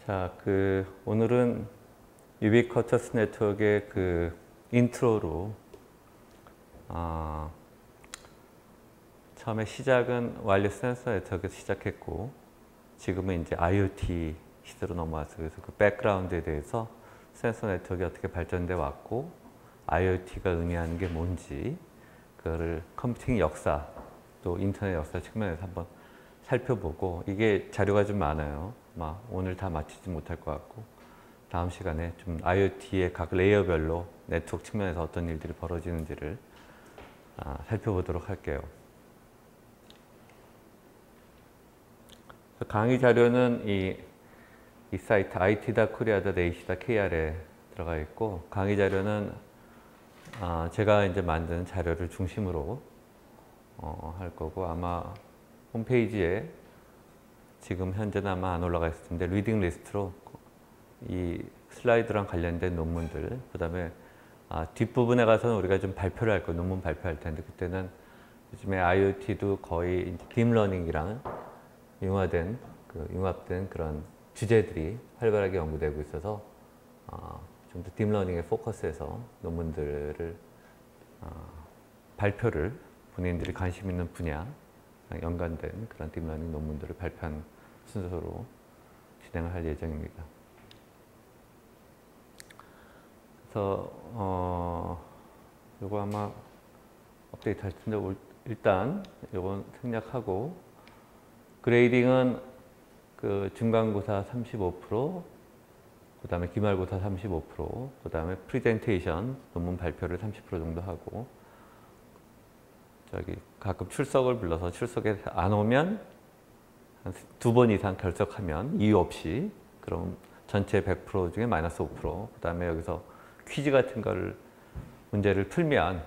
자, 오늘은 유비쿼터스 네트워크의 인트로로 처음에 시작은 와이어리스 센서 네트워크에서 시작했고 지금은 이제 IoT 시대로 넘어와서 그래서 그 백그라운드에 대해서 센서 네트워크가 어떻게 발전돼 왔고 IoT가 의미하는 게 뭔지 그거를 컴퓨팅 역사 또 인터넷 역사 측면에서 한번 살펴보고 이게 자료가 좀 많아요. 오늘 다 마치지 못할 것 같고 다음 시간에 좀 IoT의 각 레이어별로 네트워크 측면에서 어떤 일들이 벌어지는지를 살펴보도록 할게요. 강의 자료는 이 사이트 it.korea.ac.kr에 들어가 있고 강의 자료는 제가 이제 만든 자료를 중심으로 할 거고 아마 홈페이지에 지금 현재는 아마 안 올라가 있을 텐데 리딩 리스트로 이 슬라이드랑 관련된 논문들 그 다음에 뒷부분에 가서는 우리가 좀 발표를 할 거예요. 논문 발표할 텐데 그때는 요즘에 IoT도 거의 딥러닝이랑 융합된 그런 주제들이 활발하게 연구되고 있어서 좀 더 딥러닝에 포커스해서 논문들을 발표를 본인들이 관심 있는 분야 연관된 그런 딥러닝 논문들을 발표하는 순서로 진행을 할 예정입니다. 그래서 요거 아마 업데이트 할 텐데 일단 요건 생략하고 그레이딩은 중간고사 35%, 그 다음에 기말고사 35%, 그 다음에 프리젠테이션 논문 발표를 30% 정도 하고 가끔 출석을 불러서 출석에 안 오면 한 2번 이상 결석하면 이유 없이 그럼 전체 100% 중에 마이너스 5%, 그 다음에 여기서 퀴즈 같은 걸 문제를 풀면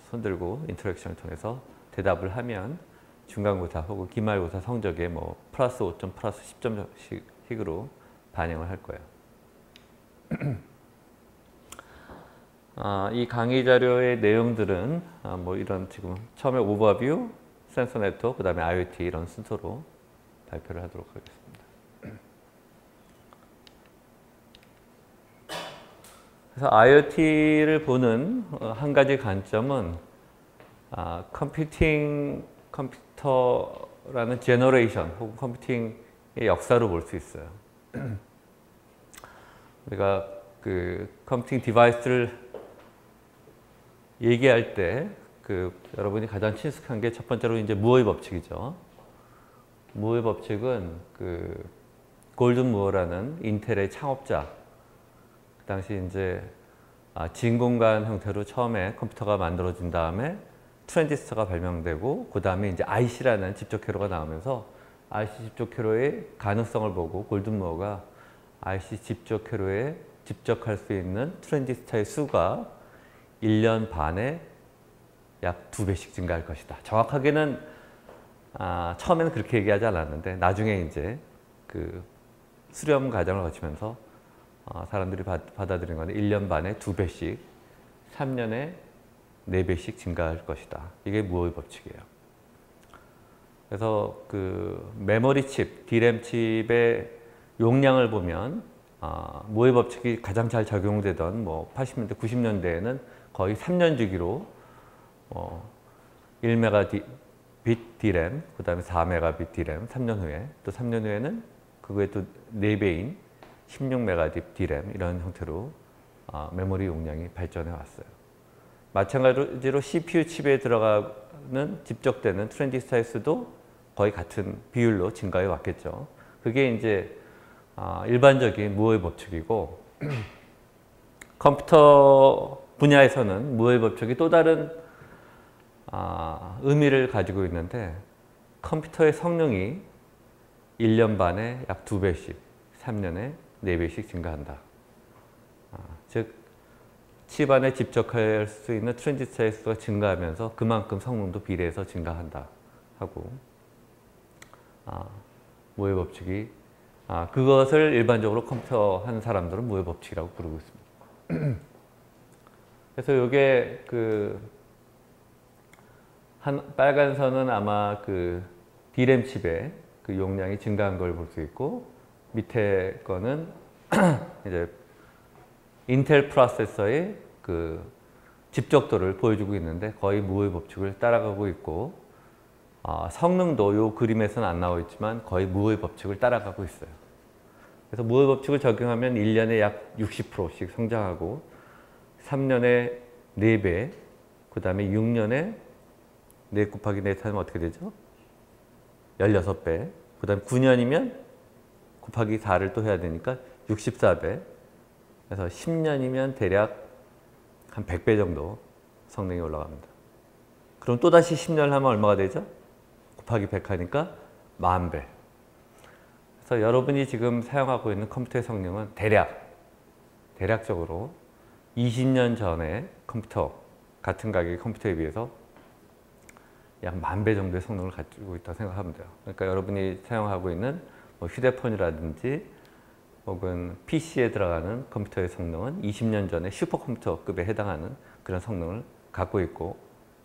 손들고 인터랙션을 통해서 대답을 하면 중간고사 혹은 기말고사 성적에 플러스 5점, 플러스 10점씩으로 반영을 할 거예요. 이 강의 자료의 내용들은 이런 지금 처음에 오버뷰, 센서 네트워크, 그 다음에 IoT 이런 순서로 발표를 하도록 하겠습니다. 그래서 IoT를 보는 한 가지 관점은 컴퓨터라는 제너레이션 혹은 컴퓨팅의 역사로 볼 수 있어요. 우리가 컴퓨팅 디바이스를 얘기할 때 여러분이 가장 친숙한 게 첫 번째로 이제 무어의 법칙이죠. 무어의 법칙은 골든 무어라는 인텔의 창업자 그 당시 이제 진공관 형태로 처음에 컴퓨터가 만들어진 다음에 트랜지스터가 발명되고 그 다음에 이제 IC라는 집적 회로가 나오면서 IC 집적 회로의 가능성을 보고 골든 무어가 IC 집적 회로에 집적할 수 있는 트랜지스터의 수가 1년 반에 약 2배씩 증가할 것이다. 정확하게는 처음에는 그렇게 얘기하지 않았는데 나중에 이제 수렴 과정을 거치면서 사람들이 받아들인 건데 1년 반에 2배씩, 3년에 4배씩 증가할 것이다. 이게 무어의 법칙이에요. 그래서 메모리 칩, DRAM 칩의 용량을 보면 무어의 법칙이 가장 잘 적용되던 80년대, 90년대에는 거의 3년 주기로 1메가빗 DRAM, 그 다음에 4메가빗 DRAM 3년 후에 또 3년 후에는 그거에 또 4배인 16메가빗 DRAM 이런 형태로 메모리 용량이 발전해 왔어요. 마찬가지로 CPU 칩에 들어가는 집적되는 트랜지스터의 수도 거의 같은 비율로 증가해 왔겠죠. 그게 이제 일반적인 무어의 법칙이고 컴퓨터 분야에서는 무어의 법칙이 또 다른 의미를 가지고 있는데 컴퓨터의 성능이 1년 반에 약 2배씩, 3년에 4배씩 증가한다. 즉, 칩 안에 집적할 수 있는 트랜지스터의 수가 증가하면서 그만큼 성능도 비례해서 증가한다 하고 무어의 법칙이 그것을 일반적으로 컴퓨터 하는 사람들은 무어의 법칙이라고 부르고 있습니다. 그래서 이게 빨간 선은 아마 DRAM 칩의 용량이 증가한 걸 볼 수 있고 밑에 거는 이제 인텔 프로세서의 그 집적도를 보여주고 있는데 거의 무어의 법칙을 따라가고 있고 성능도 이 그림에서는 안 나와 있지만 거의 무어의 법칙을 따라가고 있어요. 그래서 무어의 법칙을 적용하면 1년에 약 60%씩 성장하고 3년에 4배, 그 다음에 6년에 4 곱하기 4 하면 어떻게 되죠? 16배, 그 다음에 9년이면 곱하기 4를 또 해야 되니까 64배, 그래서 10년이면 대략 한 100배 정도 성능이 올라갑니다. 그럼 또다시 10년을 하면 얼마가 되죠? 곱하기 100 하니까 10,000배. 그래서 여러분이 지금 사용하고 있는 컴퓨터의 성능은 대략적으로 20년 전에 컴퓨터, 같은 가격의 컴퓨터에 비해서 약 10,000배 정도의 성능을 가지고 있다고 생각하면 돼요. 그러니까 여러분이 사용하고 있는 뭐 휴대폰이라든지 혹은 PC에 들어가는 컴퓨터의 성능은 20년 전에 슈퍼컴퓨터급에 해당하는 그런 성능을 갖고 있고,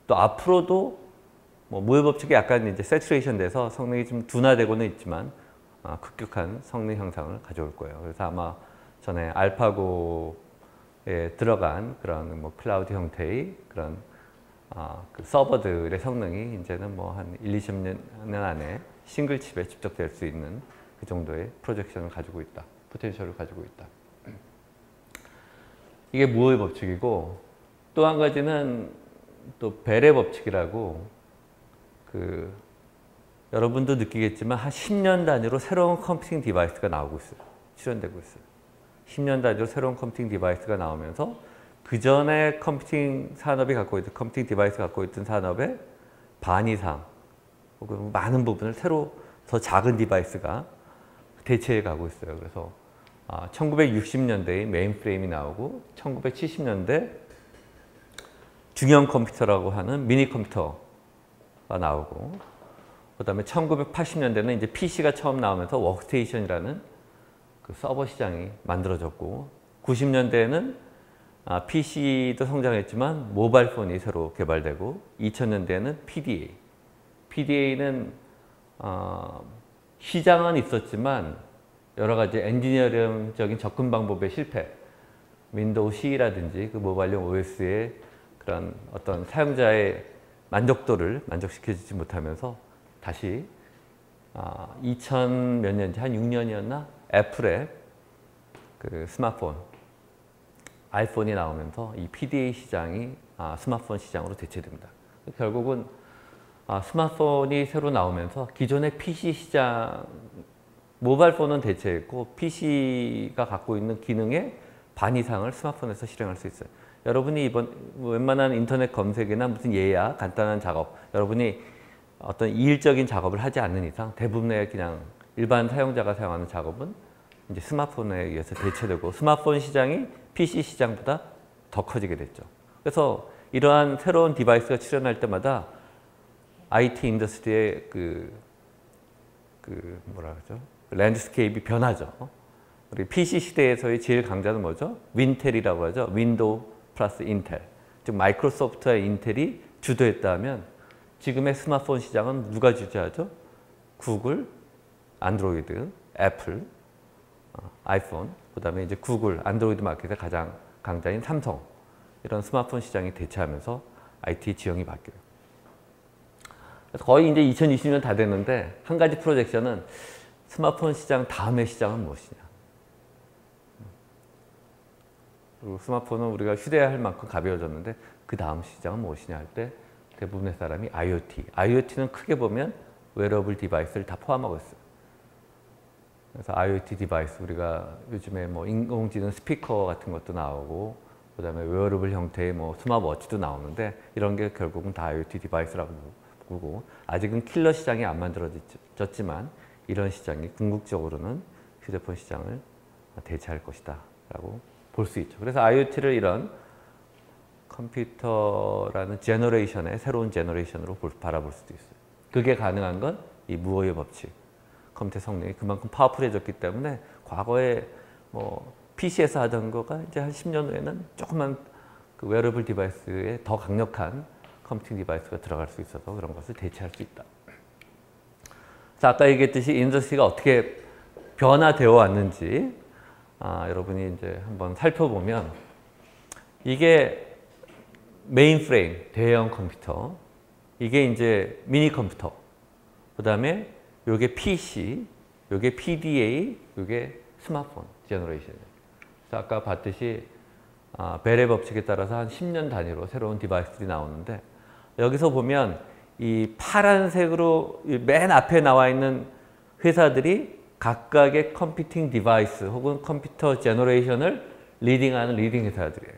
또 앞으로도 뭐 무의 법칙이 약간 이제 세츄레이션 돼서 성능이 좀 둔화되고는 있지만 급격한 성능 향상을 가져올 거예요. 그래서 아마 전에 알파고에 들어간 그런 뭐 클라우드 형태의 그런 그 서버들의 성능이 이제는 뭐 한 20년 안에 싱글 칩에 집적될 수 있는 그 정도의 프로젝션을 가지고 있다. 포텐셜을 가지고 있다. 이게 무어의 법칙이고, 또 한 가지는 또 벨의 법칙이라고, 그 여러분도 느끼겠지만 한 10년 단위로 새로운 컴퓨팅 디바이스가 나오고 있어요. 출현되고 있어요. 10년 단위로 새로운 컴퓨팅 디바이스가 나오면서 그 전에 컴퓨팅 산업이 갖고 있던, 컴퓨팅 디바이스 갖고 있던 산업의 반 이상 혹은 많은 부분을 새로 더 작은 디바이스가 대체해 가고 있어요. 그래서 1960년대에 메인프레임이 나오고 1970년대 중형 컴퓨터라고 하는 미니 컴퓨터가 나오고, 그 다음에 1980년대는 이제 PC가 처음 나오면서 워크스테이션이라는 그 서버 시장이 만들어졌고, 90년대에는 PC도 성장했지만 모바일 폰이 새로 개발되고, 2000년대에는 PDA는 시장은 있었지만 여러 가지 엔지니어링적인 접근 방법의 실패, 윈도우 CE라든지 그 모바일용 OS의 그런 어떤 사용자의 만족도를 만족시켜주지 못하면서 다시 2000 몇 년지, 한 6년이었나? 애플의 그 스마트폰, 아이폰이 나오면서 이 PDA 시장이 스마트폰 시장으로 대체됩니다. 결국은 스마트폰이 새로 나오면서 기존의 PC 시장, 모바일 폰은 대체했고 PC가 갖고 있는 기능의 반 이상을 스마트폰에서 실행할 수 있어요. 여러분이 이번 웬만한 인터넷 검색이나 무슨 예약, 간단한 작업, 여러분이 어떤 일적인 작업을 하지 않는 이상 대부분의 그냥 일반 사용자가 사용하는 작업은 이제 스마트폰에 의해서 대체되고, 스마트폰 시장이 PC 시장보다 더 커지게 됐죠. 그래서 이러한 새로운 디바이스가 출현할 때마다 IT 인더스트리의 뭐라 그러죠? 랜드스케이프이 변하죠. 우리 PC 시대에서의 제일 강자는 뭐죠? 윈텔이라고 하죠. 윈도우 플러스 인텔. 즉 마이크로소프트와 인텔이 주도했다면 지금의 스마트폰 시장은 누가 주도하죠? 구글, 안드로이드, 애플, 아이폰, 그 다음에 이제 구글, 안드로이드 마켓의 가장 강자인 삼성, 이런 스마트폰 시장이 대체하면서 IT 지형이 바뀌어요. 그래서 거의 이제 2020년 다 됐는데 한 가지 프로젝션은 스마트폰 시장 다음의 시장은 무엇이냐. 그리고 스마트폰은 우리가 휴대할 만큼 가벼워졌는데 그 다음 시장은 무엇이냐 할 때 대부분의 사람이 IoT. IoT는 크게 보면 웨어러블 디바이스를 다 포함하고 있어요. 그래서 IoT 디바이스, 우리가 요즘에 뭐 인공지능 스피커 같은 것도 나오고, 그 다음에 웨어러블 형태의 뭐 스마트워치도 나오는데 이런 게 결국은 다 IoT 디바이스라고 보고, 아직은 킬러 시장이 안 만들어졌지만 이런 시장이 궁극적으로는 휴대폰 시장을 대체할 것이다 라고 볼 수 있죠. 그래서 IoT를 이런 컴퓨터라는 제너레이션의 새로운 제너레이션으로 바라볼 수도 있어요. 그게 가능한 건 이 무어의 법칙, 컴퓨터 성능이 그만큼 파워풀해졌기 때문에 과거에 뭐 PC에서 하던 거가 이제 한 10년 후에는 조그만 그 웨어러블 디바이스에 더 강력한 컴퓨팅 디바이스가 들어갈 수 있어서 그런 것을 대체할 수 있다. 그래서 아까 얘기했듯이 인더스트리가 어떻게 변화되어 왔는지 여러분이 이제 한번 살펴보면 이게 메인프레임, 대형 컴퓨터, 이게 이제 미니 컴퓨터, 그 다음에 요게 PC, 요게 PDA, 요게 스마트폰 제너레이션이에요. 그래서 아까 봤듯이 벨의 법칙에 따라서 한 10년 단위로 새로운 디바이스들이 나오는데 여기서 보면 이 파란색으로 맨 앞에 나와 있는 회사들이 각각의 컴퓨팅 디바이스 혹은 컴퓨터 제너레이션을 리딩하는 리딩 회사들이에요.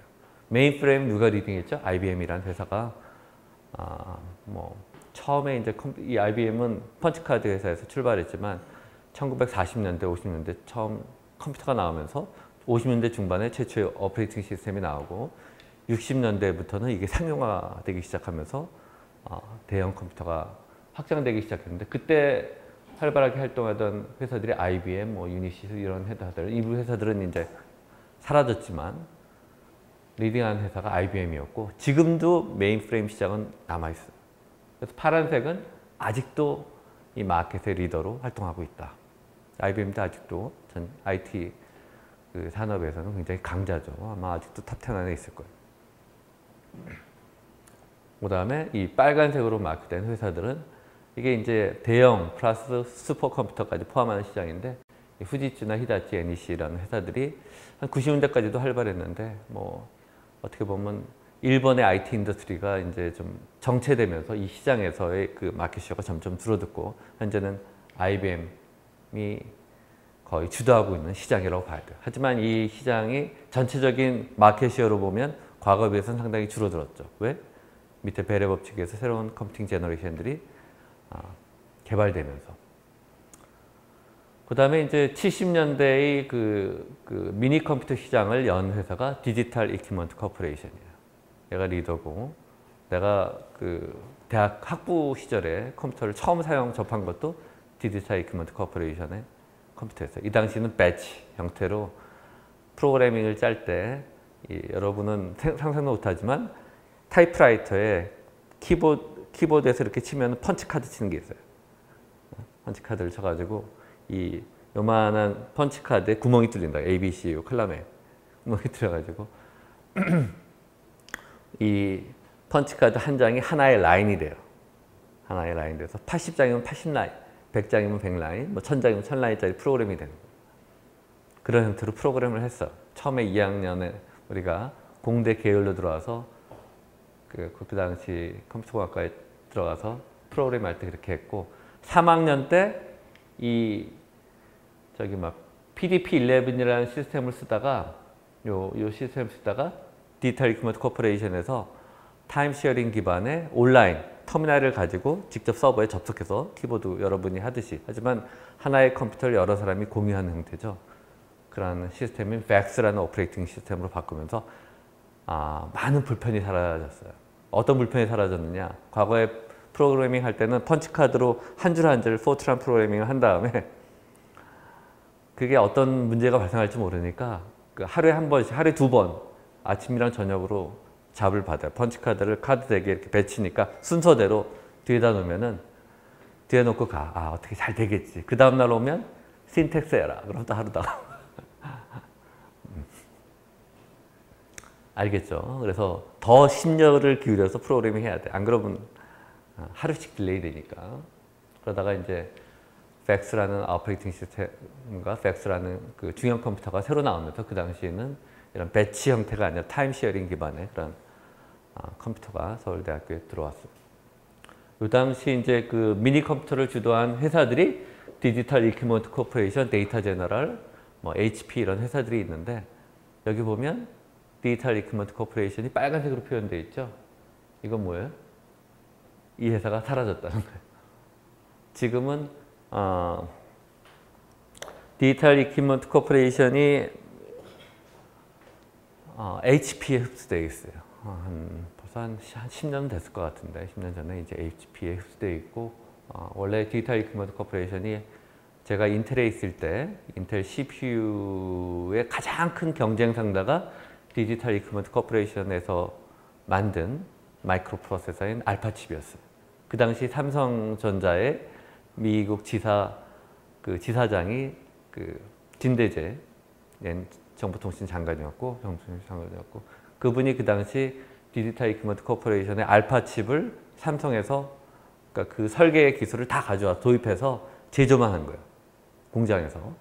메인프레임 누가 리딩했죠? IBM이라는 회사가 처음에 이제 이 IBM은 펀치카드 회사에서 출발했지만 1940년대, 50년대 처음 컴퓨터가 나오면서 50년대 중반에 최초의 오퍼레이팅 시스템이 나오고 60년대부터는 이게 상용화되기 시작하면서 대형 컴퓨터가 확장되기 시작했는데 그때 활발하게 활동하던 회사들이 IBM, 유니시스 이런 회사들, 일부 회사들은 이제 사라졌지만 리딩하는 회사가 IBM이었고 지금도 메인프레임 시장은 남아있어요. 그래서 파란색은 아직도 이 마켓의 리더로 활동하고 있다. IBM도 아직도 전 IT 그 산업에서는 굉장히 강자죠. 아마 아직도 탑10 안에 있을 거예요. 그 다음에 이 빨간색으로 마크된 회사들은 이게 이제 대형 플러스 슈퍼컴퓨터까지 포함하는 시장인데 후지츠나 히다치, NEC라는 회사들이 한 90년대까지도 활발했는데 어떻게 보면 일본의 IT 인더스트리가 이제 좀 정체되면서 이 시장에서의 그 마켓 쉐어가 점점 줄어들고 현재는 IBM이 거의 주도하고 있는 시장이라고 봐야 돼요. 하지만 이 시장이 전체적인 마켓 쉐어로 보면 과거에 비해서는 상당히 줄어들었죠. 왜? 밑에 벨의 법칙에서 새로운 컴퓨팅 제너레이션들이 개발되면서. 그 다음에 이제 70년대의 그 미니 컴퓨터 시장을 연 회사가 디지털 이퀴먼트 코퍼레이션이에요. 얘가 리더고 내가 그 대학 학부 시절에 컴퓨터를 처음 접한 것도 디지털 이퀴먼트 코퍼레이션의 컴퓨터였어요. 이 당시는 배치 형태로 프로그래밍을 짤 때 여러분은 상상도 못하지만 타이프라이터에 키보드에서 이렇게 치면 펀치카드 치는 게 있어요. 펀치카드를 쳐가지고 이 요만한 펀치카드에 구멍이 뚫린다. ABC 요 컬럼에 구멍이 뚫려가지고 이 펀치카드 한 장이 하나의 라인이 돼요. 하나의 라인 돼서 80장이면 80라인, 100장이면 100라인, 1000장이면 1000라인짜리 프로그램이 되는 거예요. 그런 형태로 프로그램을 했어. 처음에 2학년에 우리가 공대 계열로 들어와서 그 당시 컴퓨터공학과에 들어가서 프로그램 할 때 그렇게 했고 3학년 때 PDP-11이라는 시스템을 쓰다가 요 시스템을 쓰다가 디지털 이퀴먼트 코퍼레이션에서 타임쉐어링 기반의 온라인 터미널을 가지고 직접 서버에 접속해서 키보드 여러분이 하듯이 하지만 하나의 컴퓨터를 여러 사람이 공유하는 형태죠. 그런 시스템인 VAX라는 오퍼레이팅 시스템으로 바꾸면서 많은 불편이 사라졌어요. 어떤 불편이 사라졌느냐? 과거에 프로그래밍 할 때는 펀치카드로 한 줄 한 줄 포트란 프로그래밍을 한 다음에 그게 어떤 문제가 발생할지 모르니까 하루에 한 번씩, 하루에 2번 아침이랑 저녁으로 잡을 받아요. 펀치카드를 카드 덱에 이렇게 배치니까 순서대로 뒤에다 놓으면은 뒤에 놓고 가. 어떻게 잘 되겠지. 그 다음날 오면 신텍스 해라. 그럼 또 하루다가. 알겠죠? 그래서 더 심려를 기울여서 프로그래밍 해야 돼. 안 그러면 하루씩 딜레이 되니까. 그러다가 이제 VAX라는 오퍼레이팅 시스템과 VAX라는 그 중형 컴퓨터가 새로 나오면서 그 당시에는 이런 배치 형태가 아니라 타임 쉐어링 기반의 그런 컴퓨터가 서울대학교에 들어왔어요. 이 당시 이제 그 미니 컴퓨터를 주도한 회사들이 디지털 이퀴먼트 코퍼레이션, 데이터 제너럴, HP 이런 회사들이 있는데 여기 보면 디지털 이퀴먼트 코퍼레이션이 빨간색으로 표현되어 있죠. 이건 뭐예요? 이 회사가 사라졌다는 거예요. 지금은 디지털 이퀴먼트 코퍼레이션이 HP에 흡수되어 있어요. 벌써 한 10년 됐을 것 같은데 10년 전에 이제 HP에 흡수되어 있고 원래 디지털 이퀴먼트 코퍼레이션이 제가 인텔에 있을 때 인텔 CPU의 가장 큰 경쟁 상다가 디지털 이퀴먼트 코퍼레이션에서 만든 마이크로 프로세서인 알파칩이었어요. 그 당시 삼성전자의 미국 지사장이 그 진대재 정보통신 장관이었고, 그분이 그 당시 디지털 이퀴먼트 코퍼레이션의 알파 칩을 삼성에서 그러니까 그 설계 기술을 다 가져와 도입해서 제조만 한 거예요. 공장에서.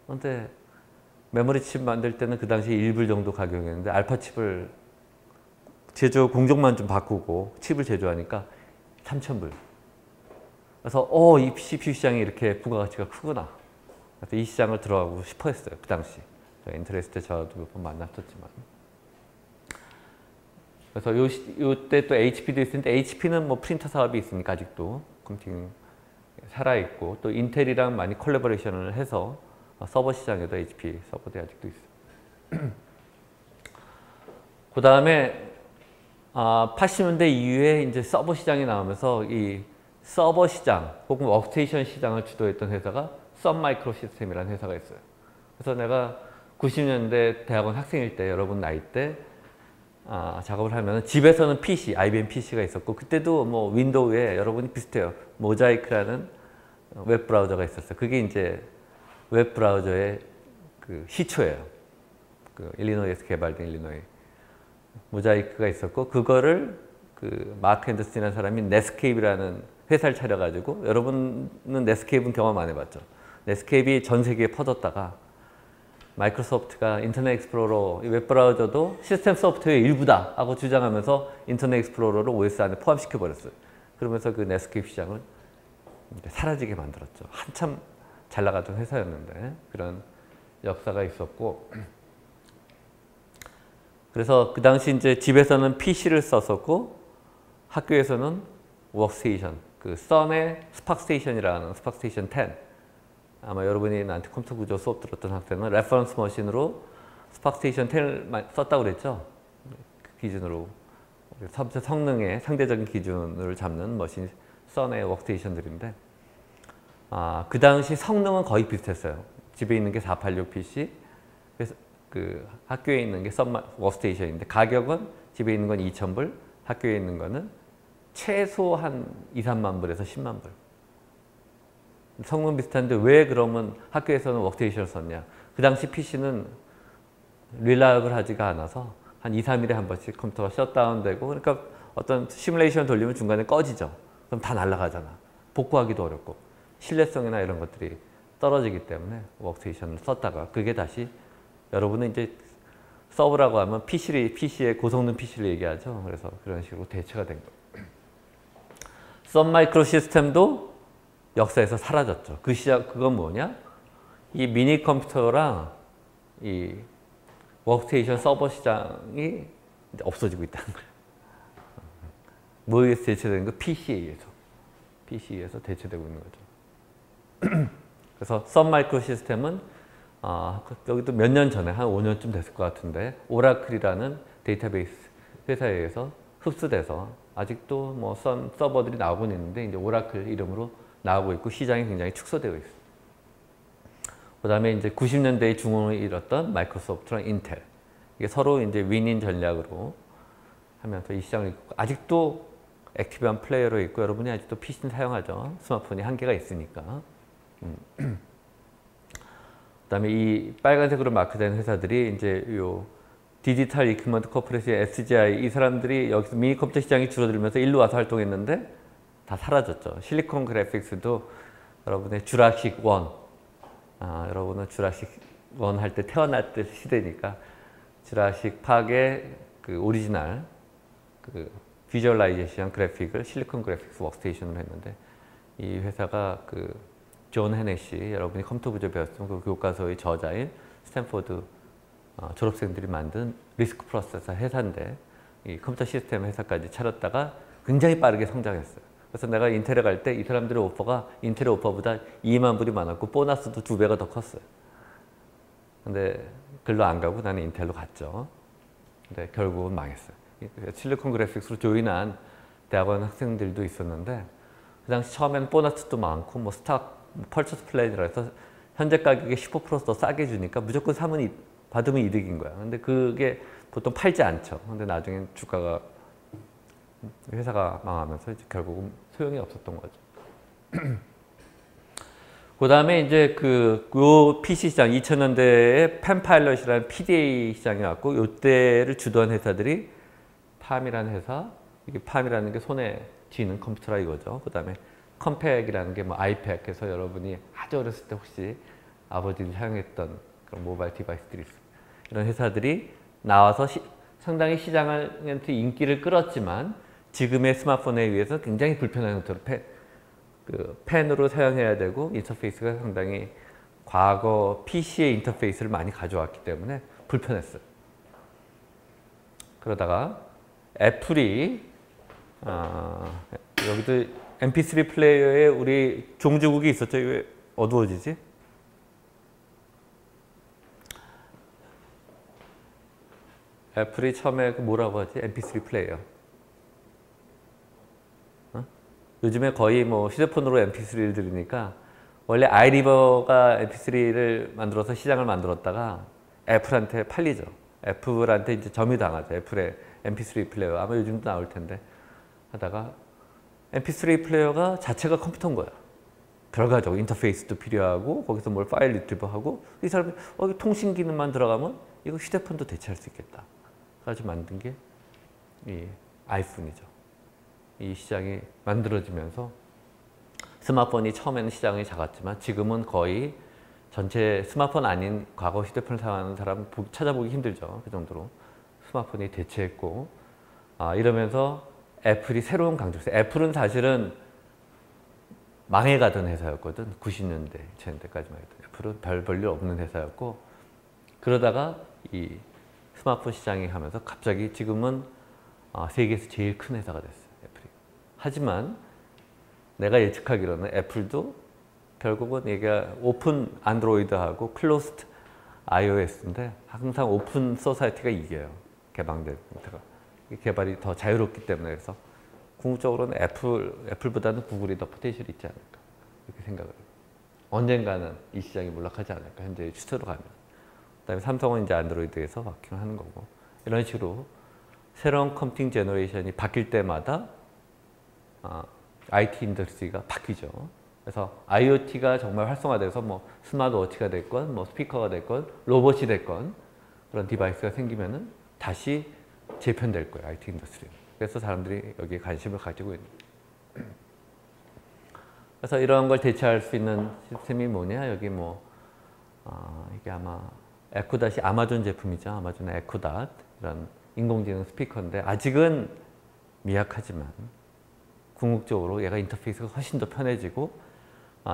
그런데 메모리 칩 만들 때는 그 당시 1불 정도 가격이었는데 알파 칩을 제조 공정만 좀 바꾸고 칩을 제조하니까 3,000불. 그래서 이 CPU 시장이 이렇게 부가가치가 크구나. 그래서 이 시장을 들어가고 싶어 했어요. 그 당시. 인터넷 때 저도 몇 번 만났었지만. 그래서 요때 또 HP도 있었는데 HP는 뭐 프린터 사업이 있으니까 아직도 컴퓨팅 살아있고 또 인텔이랑 많이 콜라보레이션을 해서 서버 시장에도 HP 서버들이 아직도 있어요. 그 다음에 80년대 이후에 이제 서버 시장이 나오면서 이 서버 시장 혹은 워크스테이션 시장을 주도했던 회사가 썬마이크로 시스템이라는 회사가 있어요. 그래서 내가 90년대 대학원 학생일 때 여러분 나이 때 작업을 하면 집에서는 PC, IBM PC가 있었고 그때도 뭐 윈도우에 여러분이 비슷해요. 모자이크라는 웹 브라우저가 있었어요. 그게 이제 웹 브라우저의 그 시초예요. 그 일리노이에서 개발된 일리노이 모자이크가 있었고 그거를 그 마크 앤더슨이라는 사람이 넷스케이프라는 회사를 차려가지고 여러분은 넷스케이프는 경험 안 해봤죠. 넷스케이프이 전 세계에 퍼졌다가 마이크로소프트가 인터넷 익스플로러 웹브라우저도 시스템 소프트웨어의 일부다 하고 주장하면서 인터넷 익스플로러를 OS 안에 포함시켜버렸어요. 그러면서 그 넷스케이프 시장을 사라지게 만들었죠. 한참 잘 나가던 회사였는데 그런 역사가 있었고 그래서 그 당시 이제 집에서는 PC를 썼었고 학교에서는 워크스테이션, 그 썬의 스팍스테이션이라는 스팍스테이션 10 아마 여러분이 나한테 컴퓨터 구조 수업 들었던 학생은 레퍼런스 머신으로 스팍스테이션 10을 썼다고 그랬죠. 그 기준으로 성능의 상대적인 기준을 잡는 머신 썬의 워크스테이션들인데 그 당시 성능은 거의 비슷했어요. 집에 있는 게 486 PC, 그래서 그 학교에 있는 게 썬 워크스테이션인데 가격은 집에 있는 건 2,000불, 학교에 있는 거는 최소 한 2, 3만 불에서 10만 불. 성능 비슷한데 왜 그러면 학교에서는 워크스테이션을 썼냐. 그 당시 PC는 릴라이블하지가 않아서 한 2, 3일에 한 번씩 컴퓨터가 셧다운되고 그러니까 어떤 시뮬레이션 돌리면 중간에 꺼지죠. 그럼 다 날아가잖아. 복구하기도 어렵고 신뢰성이나 이런 것들이 떨어지기 때문에 워크스테이션을 썼다가 그게 다시 여러분은 이제 서브라고 하면 PC의 고성능 PC를 얘기하죠. 그래서 그런 식으로 대체가 된 거예요. 썬마이크로 시스템도 역사에서 사라졌죠. 그 시작, 그건 뭐냐? 이 미니 컴퓨터랑 이 워크스테이션 서버 시장이 없어지고 있다는 거예요. 뭐에 의해서 대체되는 거? PC에 의해서. PC에 의해서 대체되고 있는 거죠. 그래서 썬마이크로 시스템은 여기도 몇 년 전에 한 5년쯤 됐을 것 같은데 오라클이라는 데이터베이스 회사에 의해서 흡수돼서 아직도 뭐 서버들이 나오고 있는데 이제 오라클 이름으로 나오고 있고 시장이 굉장히 축소되어 있어요. 그 다음에 이제 90년대의 중흥을 이뤘던 마이크로소프트랑 인텔 이게 서로 이제 윈윈 전략으로 하면서 이 시장을 이끌고 아직도 액티브한 플레이어로 있고 여러분이 아직도 PC는 사용하죠. 스마트폰이 한계가 있으니까. 그 다음에 이 빨간색으로 마크된 회사들이 이제 요 디지털 이퀴먼트 코퍼레이션 SGI 이 사람들이 여기서 미니 컴퓨터 시장이 줄어들면서 일로 와서 활동했는데 다 사라졌죠. 실리콘 그래픽스도 여러분의 주라식 1 여러분은 주라식 1 할 때 태어날 때 시대니까 주라식 파크의 그 오리지널 그 비주얼라이제이션 그래픽을 실리콘 그래픽스 워크스테이션으로 했는데 이 회사가 그 존 헤네시 여러분이 컴퓨터 구조 배웠던 그 교과서의 저자인 스탠포드 졸업생들이 만든 리스크 프로세서 회사인데 이 컴퓨터 시스템 회사까지 차렸다가 굉장히 빠르게 성장했어요. 그래서 내가 인텔에 갈 때 이 사람들의 오퍼가 인텔의 오퍼보다 2만 불이 많았고 보너스도 2배가 더 컸어요. 근데 글로 안 가고 나는 인텔로 갔죠. 근데 결국은 망했어요. 실리콘 그래픽스로 조인한 대학원 학생들도 있었는데 그 당시 처음에는 보너스도 많고 뭐 스탁 펄처스 플랜이라 해서 현재 가격에 15% 더 싸게 주니까 무조건 받으면 이득인 거야. 근데 그게 보통 팔지 않죠. 근데 나중에 주가가 회사가 망하면서 이제 결국은 소용이 없었던 거죠. 그 다음에 이제 요 PC 시장 2000년대에 펜파일럿이라는 PDA 시장이 왔고 요때를 주도한 회사들이 팜이라는 회사, 이게 팜이라는 게 손에 쥐는 컴퓨터라 이거죠. 그 다음에 컴팩이라는 게 뭐 아이팩 해서 여러분이 아주 어렸을 때 혹시 아버지들이 사용했던 그런 모바일 디바이스들이 있습니다. 이런 회사들이 나와서 상당히 시장한테 인기를 끌었지만 지금의 스마트폰에 의해서 굉장히 불편한 형태로 펜으로 사용해야 되고 인터페이스가 상당히 과거 PC의 인터페이스를 많이 가져왔기 때문에 불편했어요. 그러다가 애플이 여기도 MP3 플레이어에 우리 종주국이 있었죠. 왜 어두워지지? 애플이 처음에 뭐라고 하지? MP3 플레이어. 요즘에 거의 뭐 휴대폰으로 MP3를 들으니까 원래 아이리버가 MP3를 만들어서 시장을 만들었다가 애플한테 팔리죠. 애플한테 이제 점유 당하죠. 애플의 MP3 플레이어. 아마 요즘도 나올 텐데 하다가 MP3 플레이어가 자체가 컴퓨터인 거야. 별가적 인터페이스도 필요하고 거기서 뭘 파일 리트리버하고 이 사람이 통신 기능만 들어가면 이거 휴대폰도 대체할 수 있겠다. 그래서 만든 게 이 아이폰이죠. 이 시장이 만들어지면서 스마트폰이 처음에는 시장이 작았지만 지금은 거의 전체 스마트폰 아닌 과거 휴대폰을 사용하는 사람 찾아보기 힘들죠. 그 정도로 스마트폰이 대체했고 이러면서 애플이 새로운 강조세. 애플은 사실은 망해가던 회사였거든. 90년대, 2000년대까지만 해도. 애플은 별 볼일 없는 회사였고 그러다가 이 스마트폰 시장이 하면서 갑자기 지금은 세계에서 제일 큰 회사가 됐어요. 애플이. 하지만 내가 예측하기로는 애플도 결국은 얘가 오픈 안드로이드하고 클로스드 iOS인데 항상 오픈 소사이티가 이겨요. 개방된 형태가. 개발이 더 자유롭기 때문에 그래서 궁극적으로는 애플보다는 구글이 더 포텐셜이 있지 않을까 이렇게 생각을 해요. 언젠가는 이 시장이 몰락하지 않을까 현재의 추세로 가면. 그다음에 삼성은 이제 안드로이드에서 바뀌는 하는 거고 이런 식으로 새로운 컴퓨팅 제너레이션이 바뀔 때마다 IT 인더스트리가 바뀌죠. 그래서 IoT가 정말 활성화돼서 뭐 스마트워치가 됐건 뭐 스피커가 됐건 로봇이 됐건 그런 디바이스가 생기면은 다시 재편될 거예요. IT 인더스트리. 그래서 사람들이 여기에 관심을 가지고 있는 거예요. 그래서 이런 걸 대체할 수 있는 시스템이 뭐냐? 여기 뭐 이게 아마 에코닷이 아마존 제품이죠. 아마존의 에코닷 이런 인공지능 스피커인데 아직은 미약하지만 궁극적으로 얘가 인터페이스가 훨씬 더 편해지고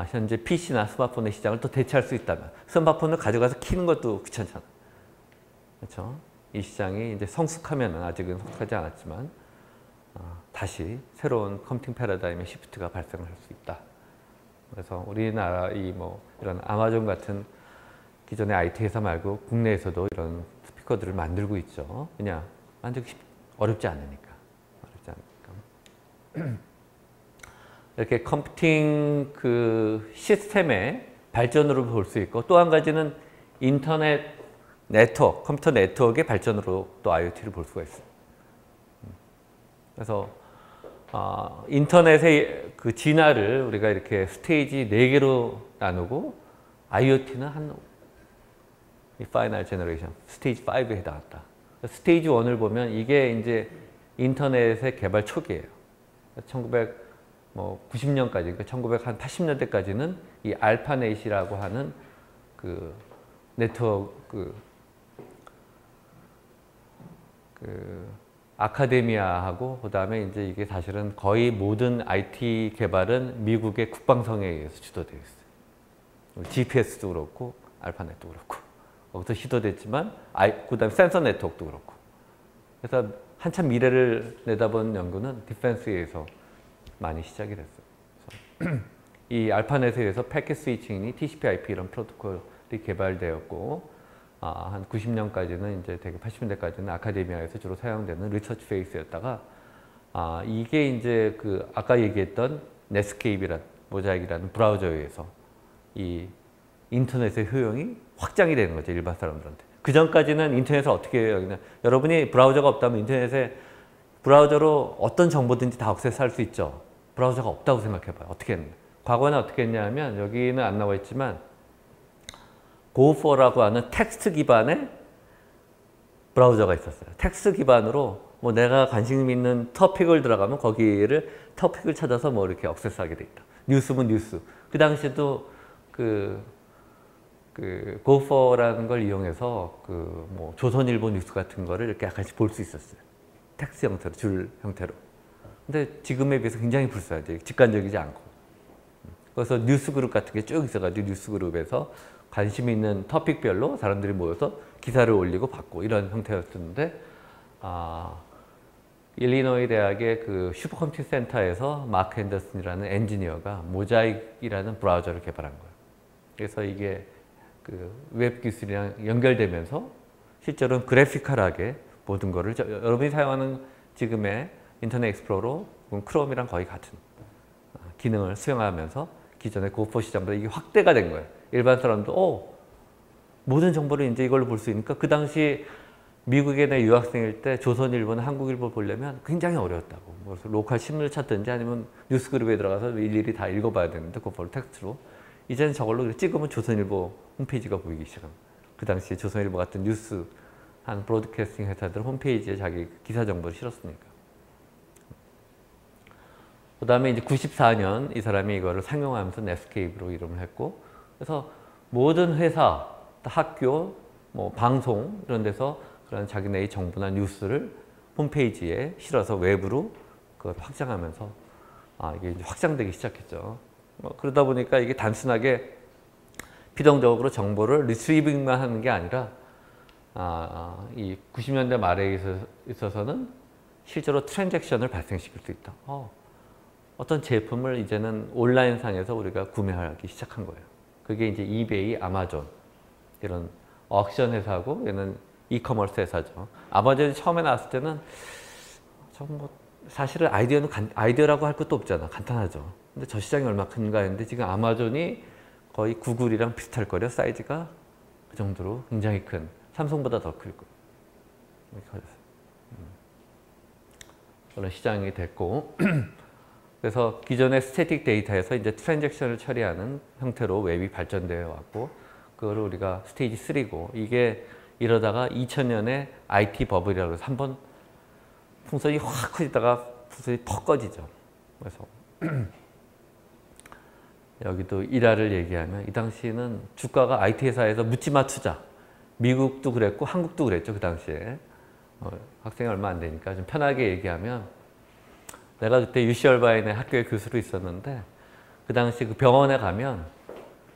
현재 PC나 스마트폰의 시장을 또 대체할 수 있다면 스마트폰을 가져가서 키는 것도 귀찮잖아. 그렇죠? 이 시장이 이제 성숙하면 아직은 성숙하지 않았지만 다시 새로운 컴퓨팅 패러다임의 시프트가 발생할 수 있다. 그래서 우리나라 이런 아마존 같은 기존의 IT 회사 말고 국내에서도 이런 스피커들을 만들고 있죠. 그냥 만들기 어렵지 않으니까. 이렇게 컴퓨팅 시스템의 발전으로 볼 수 있고 또 한 가지는 인터넷 네트워크, 컴퓨터 네트워크의 발전으로 또 IoT를 볼 수가 있어요. 그래서 인터넷의 진화를 우리가 이렇게 스테이지 4개로 나누고 IoT는 한 파이널 제너레이션, 스테이지 5에 해당한다. 스테이지 1을 보면 이게 이제 인터넷의 개발 초기예요. 1990년까지, 그러니까 1980년대까지는 이 알파넷이라고 하는 네트워크, 아카데미아하고 그다음에 이제 이게 사실은 거의 모든 IT 개발은 미국의 국방성에 의해서 주도되어 있어요. GPS도 그렇고 알파넷도 그렇고 거기서 시도됐지만 그다음에 센서 네트워크도 그렇고 그래서 한참 미래를 내다본 연구는 디펜스에서 많이 시작이 됐어요. 이 알파넷에 의해서 패킷 스위칭이 TCP/IP 이런 프로토콜이 개발되었고 한 90년까지는 이제 되게 80년대까지는 아카데미아에서 주로 사용되는 리서치 페이스였다가 이게 이제 아까 얘기했던 넷스케이프라는 모자익이라는 브라우저에 의해서 이 인터넷의 효용이 확장이 되는 거죠. 일반 사람들한테. 그 전까지는 인터넷을 어떻게 해요? 여러분이 브라우저가 없다면 인터넷에 브라우저로 어떤 정보든지 다 액세스할 수 있죠. 브라우저가 없다고 생각해봐요. 어떻게 했는데. 과거는 어떻게 했냐면 여기는 안 나와 있지만 Go4라고 하는 텍스트 기반의 브라우저가 있었어요. 텍스트 기반으로 뭐 내가 관심 있는 토픽을 들어가면 거기를 토픽을 찾아서 뭐 이렇게 액세스하게 돼 있다. 뉴스면 뉴스. 그 당시에도 그 Go4라는 걸 이용해서 뭐 조선일보 뉴스 같은 거를 이렇게 약간씩 볼 수 있었어요. 텍스트 형태로, 줄 형태로. 근데 지금에 비해서 굉장히 불사하죠. 직관적이지 않고. 그래서 뉴스 그룹 같은 게 쭉 있어가지고 뉴스 그룹에서 관심 있는 토픽별로 사람들이 모여서 기사를 올리고 받고 이런 형태였었는데, 일리노이 대학의 그 슈퍼컴퓨팅 센터에서 마크 앤더슨이라는 엔지니어가 모자익이라는 브라우저를 개발한 거예요. 그래서 이게 그 웹 기술이랑 연결되면서 실제로는 그래피컬하게 모든 거를 여러분이 사용하는 지금의 인터넷 익스플로러, 크롬이랑 거의 같은 기능을 수행하면서 기존의 고포 시장보다 이게 확대가 된 거예요. 일반 사람도 모든 정보를 이제 이걸로 볼 수 있으니까 그 당시 미국에 내 유학생일 때 조선일보나 한국일보 보려면 굉장히 어려웠다고. 그래서 로컬 신문을 찾든지 아니면 뉴스그룹에 들어가서 일일이 다 읽어봐야 되는데 고포를 텍스트로. 이제는 저걸로 찍으면 조선일보 홈페이지가 보이기 시작합니다. 그 당시에 조선일보 같은 뉴스 한 브로드캐스팅 회사들 홈페이지에 자기 기사 정보를 실었으니까. 그 다음에 이제 94년 이 사람이 이거를 상용하면서 넷스케이프로 이름을 했고, 그래서 모든 회사, 학교, 뭐 방송 이런 데서 그런 자기네의 정보나 뉴스를 홈페이지에 실어서 외부로 그걸 확장하면서 이게 이제 확장되기 시작했죠. 그러다 보니까 이게 단순하게 피동적으로 정보를 리트리빙만 하는 게 아니라 이 90년대 말에 있어서는 실제로 트랜잭션을 발생시킬 수 있다. 어떤 제품을 이제는 온라인상에서 우리가 구매하기 시작한 거예요. 그게 이제 이베이, 아마존 이런 옥션 회사고, 얘는 이커머스 회사죠. 아마존이 처음에 나왔을 때는 사실은 아이디어라고 할 것도 없잖아. 간단하죠. 근데 저 시장이 얼마 큰가 했는데 지금 아마존이 거의 구글이랑 비슷할 거예요. 사이즈가 그 정도로 굉장히 큰, 삼성보다 더 클 거예요. 이렇게 커졌어요. 그런 시장이 됐고 그래서 기존의 스태틱 데이터에서 이제 트랜잭션을 처리하는 형태로 웹이 발전되어 왔고, 그거를 우리가 스테이지 3고, 이게 이러다가 2000년에 IT 버블이라고 해서 한번 풍선이 확 커지다가 풍선이 퍽 꺼지죠. 그래서 여기도 일화를 얘기하면 이 당시에는 주가가 IT 회사에서 묻지마 투자, 미국도 그랬고 한국도 그랬죠. 그 당시에 학생이 얼마 안 되니까 좀 편하게 얘기하면, 내가 그때 UC 얼바인의 학교에 교수로 있었는데 그 당시 그 병원에 가면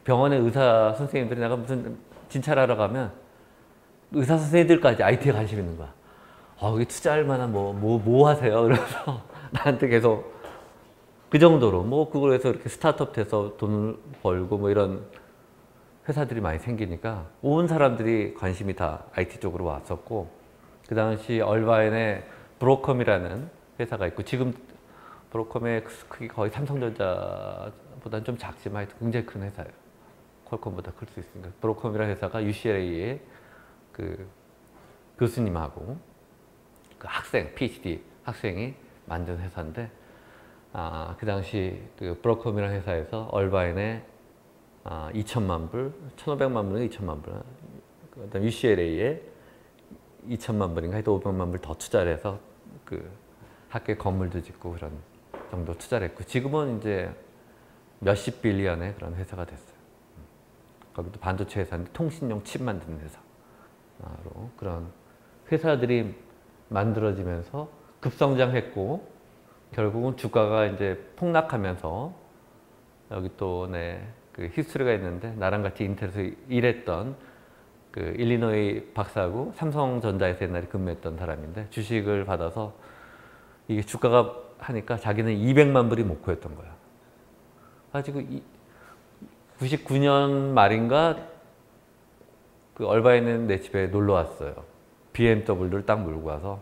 병원의 의사 선생님들이 내가 무슨 진찰하러 가면 의사 선생님들까지 IT에 관심 있는 거야. 여기 투자할 만한 뭐 하세요? 그래서 나한테 계속 그 정도로 그걸 해서 이렇게 스타트업 돼서 돈을 벌고 뭐 이런 회사들이 많이 생기니까 온 사람들이 관심이 다 IT 쪽으로 왔었고, 그 당시 얼바인의 브로컴이라는 회사가 있고, 지금 브로컴의 크기 거의 삼성전자보다는 좀 작지만 굉장히 큰 회사예요. 퀄컴보다 클 수 있으니까. 브로컴이라는 회사가 UCLA의 그 교수님하고 그 학생, PhD 학생이 만든 회사인데, 그 당시 그 브로컴이라는 회사에서 얼바인에 2천만 불, 1,500만 불인가 2천만 불, 그다음 UCLA에 2천만 불인가 해도 500만 불 더 투자를 해서 그 학교에 건물도 짓고 그런 정도 투자를 했고, 지금은 이제 몇십 빌리언의 그런 회사가 됐어요. 거기도 반도체 회사인데 통신용 칩 만드는 회사로 그런 회사들이 만들어지면서 급성장했고, 결국은 주가가 이제 폭락하면서, 여기 또 그 히스토리가 있는데, 나랑 같이 인텔에서 일했던 그 일리노이 박사고 삼성전자에서 옛날에 근무했던 사람인데, 주식을 받아서 이게 주가가 하니까 자기는 200만 불이 목표였던 거야. 가지고 99년 말인가 그 얼바에 있는 내 집에 놀러 왔어요. BMW를 딱 몰고 와서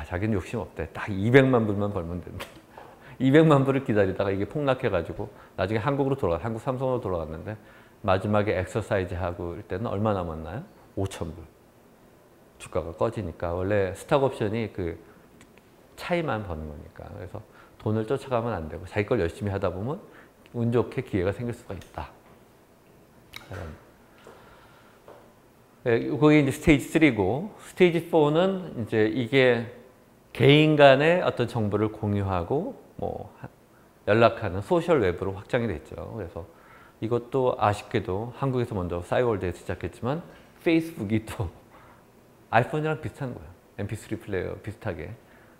자기는 욕심 없대. 딱 200만 불만 벌면 된다. 200만 불을 기다리다가 이게 폭락해가지고 나중에 한국 삼성으로 돌아갔는데, 마지막에 엑서사이즈 하고 일 때는 얼마 남았나요? 5천 불. 주가가 꺼지니까. 원래 스탁 옵션이 그 차이만 버는 거니까. 그래서 돈을 쫓아가면 안 되고 자기 걸 열심히 하다 보면 운 좋게 기회가 생길 수가 있다. 그게 이제 스테이지 3고, 스테이지 4는 이제 이게 개인 간의 어떤 정보를 공유하고 뭐 연락하는 소셜 웹으로 확장이 됐죠. 그래서 이것도 아쉽게도 한국에서 먼저 싸이월드에서 시작했지만 페이스북이 또 아이폰이랑 비슷한 거예요. mp3 플레이어 비슷하게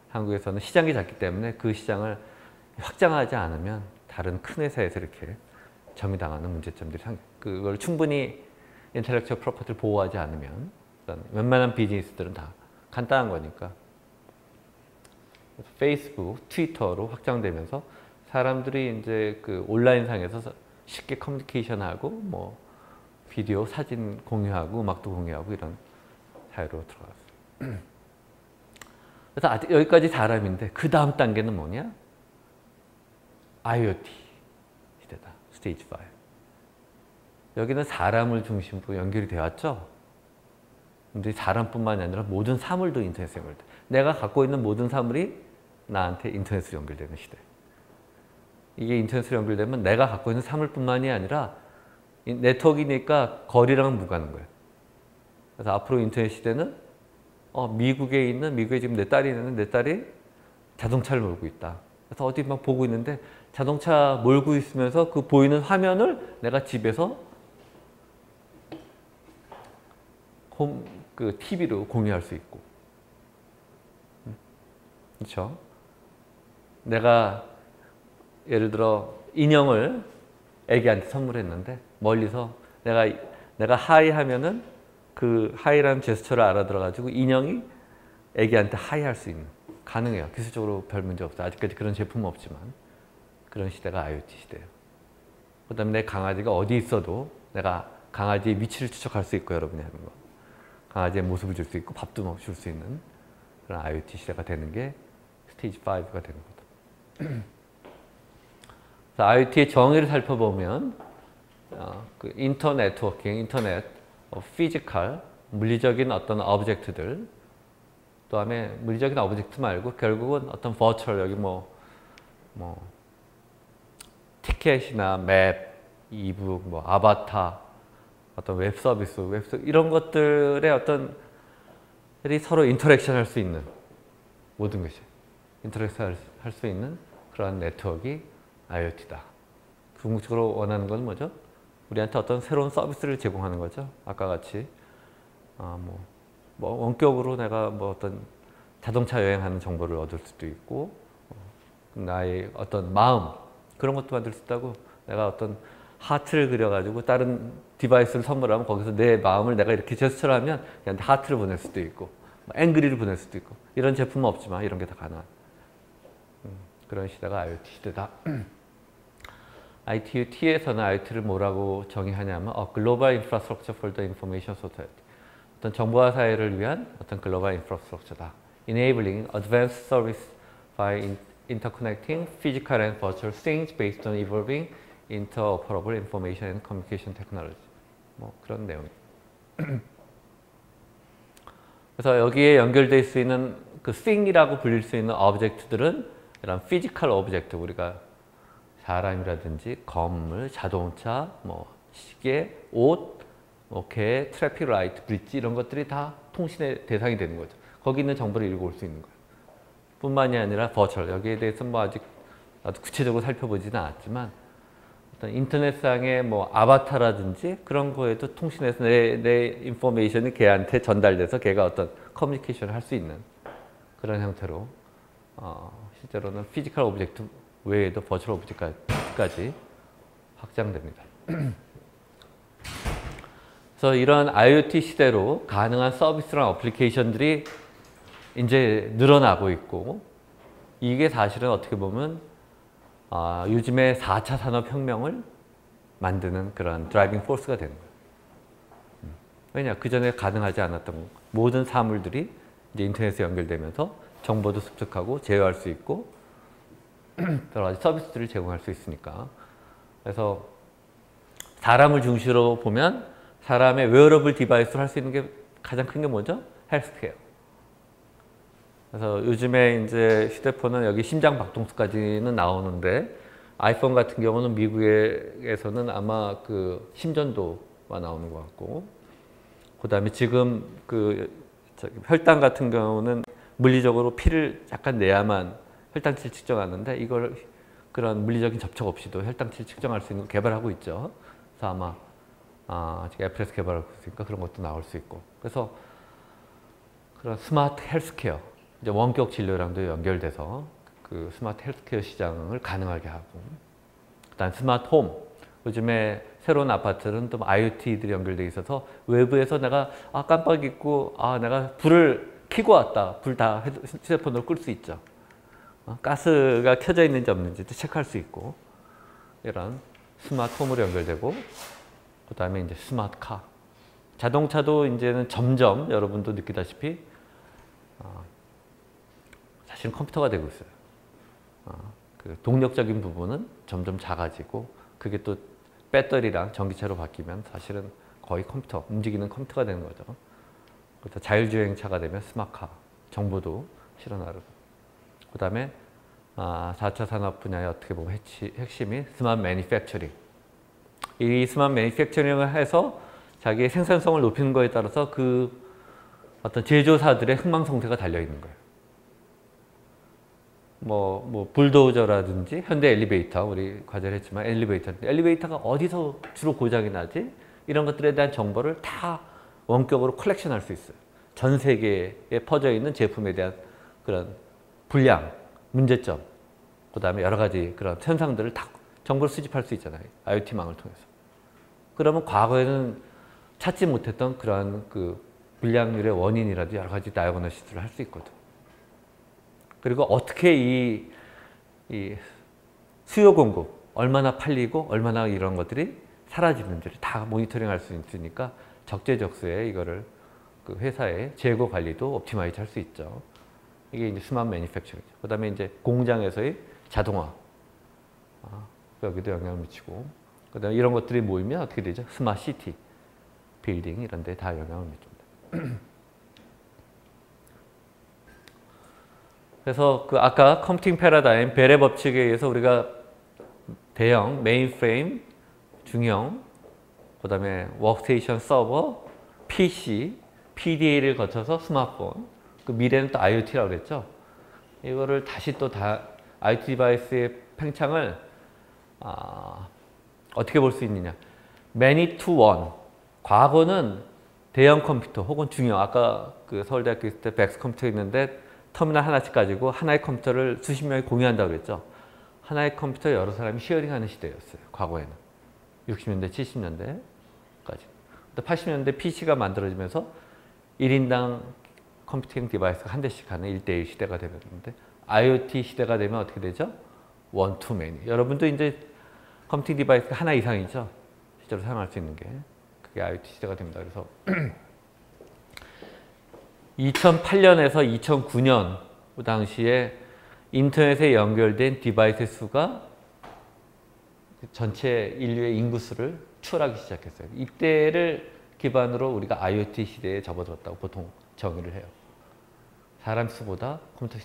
한국에서는 시장이 작기 때문에 그 시장을 확장하지 않으면 다른 큰 회사에서 이렇게 점유당하는 문제점들이 그걸 충분히 인텔렉츄얼 프로퍼티를 보호하지 않으면 웬만한 비즈니스들은 다 간단한 거니까 페이스북, 트위터로 확장되면서 사람들이 이제 그 온라인상에서 쉽게 커뮤니케이션하고 뭐 비디오, 사진 공유하고 음악도 공유하고 이런 사회로 들어갔어요. 그래서 여기까지 사람인데 그 다음 단계는 뭐냐? IoT 시대다. 스테이지 5. 여기는 사람을 중심으로 연결이 되었죠. 근데 사람뿐만이 아니라 모든 사물도 인터넷에 연결돼. 내가 갖고 있는 모든 사물이 나한테 인터넷으로 연결되는 시대. 이게 인터넷으로 연결되면 내가 갖고 있는 사물뿐만이 아니라 네트워크이니까 거리랑은 무관한 거예요. 그래서 앞으로 인터넷 시대는 미국에 지금 내 딸이 있는데 내 딸이 자동차를 몰고 있다. 그래서 어디 막 보고 있는데 자동차 몰고 있으면서 그 보이는 화면을 내가 집에서 그 TV로 공유할 수 있고, 그렇죠? 내가 예를 들어 인형을 애기한테 선물했는데 멀리서 내가 하이 하면은 그 하이라는 제스처를 알아들어 가지고 인형이 애기한테 하이 할 수 있는, 가능해요. 기술적으로 별 문제 없어요. 아직까지 그런 제품은 없지만 그런 시대가 IoT 시대예요. 그 다음에 내 강아지가 어디 있어도 내가 강아지의 위치를 추적할 수 있고, 여러분이 하는 거 강아지의 모습을 줄 수 있고 밥도 줄 수 있는 그런 IoT 시대가 되는 게 스테이지 5가 되는 거다. IoT의 정의를 살펴보면 그 인터네트워킹, 인터넷, 피지컬, 물리적인 어떤 오브젝트들, 그 다음에 물리적인 오브젝트 말고 결국은 어떤 버추얼, 여기 뭐 티켓이나 맵, 이북, 뭐 아바타, 어떤 웹 서비스 이런 것들의 어떤 들이 서로 인터랙션 할 수 있는 모든 것이 인터랙션 할 수 있는 그런 네트워크가 IoT다. 궁극적으로 원하는 건 뭐죠? 우리한테 어떤 새로운 서비스를 제공하는 거죠. 아까 같이 원격으로 내가 뭐 어떤 자동차 여행하는 정보를 얻을 수도 있고, 나의 어떤 마음 그런 것도 만들 수 있다고. 내가 어떤 하트를 그려가지고 다른 디바이스를 선물하면 거기서 내 마음을 내가 이렇게 제스처를 하면 그냥 하트를 보낼 수도 있고 앵그리를 보낼 수도 있고, 이런 제품은 없지만 이런 게 다 가능한 그런 시대가 IoT 시대다. IoT에서는 IoT를 뭐라고 정의하냐면 Global Infrastructure for the Information Society, 어떤 정보화 사회를 위한 어떤 글로벌 인프라스트럭처다. Enabling advanced service by interconnecting physical and virtual things based on evolving interoperable information and communication technology. 뭐 그런 내용. 그래서 여기에 연결될 수 있는 그 thing이라고 불릴 수 있는 오브젝트들은 이런 physical 오브젝트, 우리가 사람이라든지 건물, 자동차, 뭐 시계, 옷, 개, 트래픽 라이트, 브릿지 이런 것들이 다 통신의 대상이 되는 거죠. 거기 있는 정보를 읽어올 수 있는 거예요. 뿐만이 아니라 버추얼, 여기에 대해서 뭐 아직 나도 구체적으로 살펴보지는 않았지만 어떤 인터넷상의 뭐 아바타라든지 그런 거에도 통신해서 내 인포메이션이 걔한테 전달돼서 걔가 어떤 커뮤니케이션을 할 수 있는 그런 형태로 실제로는 피지컬 오브젝트 외에도 버추얼 오브젝트까지 확장됩니다. 그래서 이런 IoT 시대로 가능한 서비스랑 어플리케이션들이 이제 늘어나고 있고, 이게 사실은 어떻게 보면 요즘에 4차 산업혁명을 만드는 그런 드라이빙 포스가 되는 거예요. 왜냐? 그전에 가능하지 않았던 모든 사물들이 이제 인터넷에 연결되면서 정보도 습득하고 제어할 수 있고 여러 가지 서비스들을 제공할 수 있으니까. 그래서 사람을 중심으로 보면 사람의 웨어러블 디바이스를 할 수 있는 게 가장 큰 게 뭐죠? 헬스케어. 그래서 요즘에 이제 휴대폰은 여기 심장 박동수까지는 나오는데 아이폰 같은 경우는 미국에서는 아마 그 심전도가 나오는 것 같고, 그 다음에 지금 그 혈당 같은 경우는 물리적으로 피를 약간 내야만 혈당치를 측정하는데, 이걸 그런 물리적인 접촉 없이도 혈당치를 측정할 수 있는 걸 개발하고 있죠. 그래서 아마 지금 애플에서 개발하고 있으니까 그런 것도 나올 수 있고. 그래서 그런 스마트 헬스케어, 이제 원격 진료랑도 연결돼서 그 스마트 헬스케어 시장을 가능하게 하고, 그다음 스마트 홈, 요즘에 새로운 아파트는 또 IoT들이 연결돼 있어서 외부에서 내가 깜빡 잊고 내가 불을 켜고 왔다, 불 다 휴대폰으로 끌 수 있죠. 가스가 켜져 있는지 없는지도 체크할 수 있고, 이런 스마트 홈으로 연결되고, 그 다음에 이제 스마트 카, 자동차도 이제는 점점 여러분도 느끼다시피 사실은 컴퓨터가 되고 있어요. 그 동력적인 부분은 점점 작아지고, 그게 또 배터리랑 전기차로 바뀌면 사실은 거의 컴퓨터, 움직이는 컴퓨터가 되는 거죠. 그래서 자율주행차가 되면 스마트카, 정보도 실어나르고, 그 다음에 4차 산업 분야의 어떻게 보면 핵심이 스마트 매니팩처링. 이 스마트 매니팩처링을 해서 자기의 생산성을 높이는 거에 따라서 그 어떤 제조사들의 흥망성쇠가 달려있는 거예요. 뭐 불도저라든지 현대 엘리베이터, 우리 과제를 했지만 엘리베이터가 어디서 주로 고장이 나지? 이런 것들에 대한 정보를 다 원격으로 컬렉션할 수 있어요. 전 세계에 퍼져 있는 제품에 대한 그런 불량, 문제점, 그 다음에 여러 가지 그런 현상들을 다 정보를 수집할 수 있잖아요. IoT망을 통해서. 그러면 과거에는 찾지 못했던 그러한 그 불량률의 원인이라도 여러 가지 다이어그노시스를 할 수 있거든. 그리고 어떻게 이 수요 공급, 얼마나 팔리고 얼마나 이런 것들이 사라지는지를 다 모니터링할 수 있으니까 적재적소에 이거를 그 회사의 재고 관리도 옵티마이즈 할 수 있죠. 이게 이제 스마트 매니팩처링이죠. 그 다음에 이제 공장에서의 자동화, 여기도 영향을 미치고, 그 다음에 이런 것들이 모이면 어떻게 되죠? 스마트 시티, 빌딩 이런 데 다 영향을 미칩니다. 그래서 그 아까 컴퓨팅 패러다임, 벨의 법칙에 의해서 우리가 대형, 메인프레임, 중형, 그 다음에 워크스테이션 서버, PC, PDA를 거쳐서 스마트폰, 그 미래는 또 IoT라고 그랬죠. 이거를 다시 또 IoT 디바이스의 팽창을 어떻게 볼 수 있느냐. many to one. 과거는 대형 컴퓨터 혹은 중형, 아까 그 서울대학교 있을 때 백스 컴퓨터 있는데 터미널 하나씩 가지고 하나의 컴퓨터를 수십 명이 공유한다고 그랬죠. 하나의 컴퓨터 여러 사람이 쉐어링하는 시대였어요. 과거에는. 60년대, 70년대까지. 80년대 PC가 만들어지면서 1인당 컴퓨팅 디바이스가 한 대씩 하는 1대1 시대가 되었는데, IoT 시대가 되면 어떻게 되죠? one to many. 여러분도 이제 컴퓨팅 디바이스가 하나 이상이죠. 실제로 사용할 수 있는 게. 그게 IoT 시대가 됩니다. 그래서 2008년에서 2009년 그 당시에 인터넷에 연결된 디바이스 수가 전체 인류의 인구수를 추월하기 시작했어요. 이때를 기반으로 우리가 IoT 시대에 접어들었다고 보통 정의를 해요. 사람 수보다 컴퓨터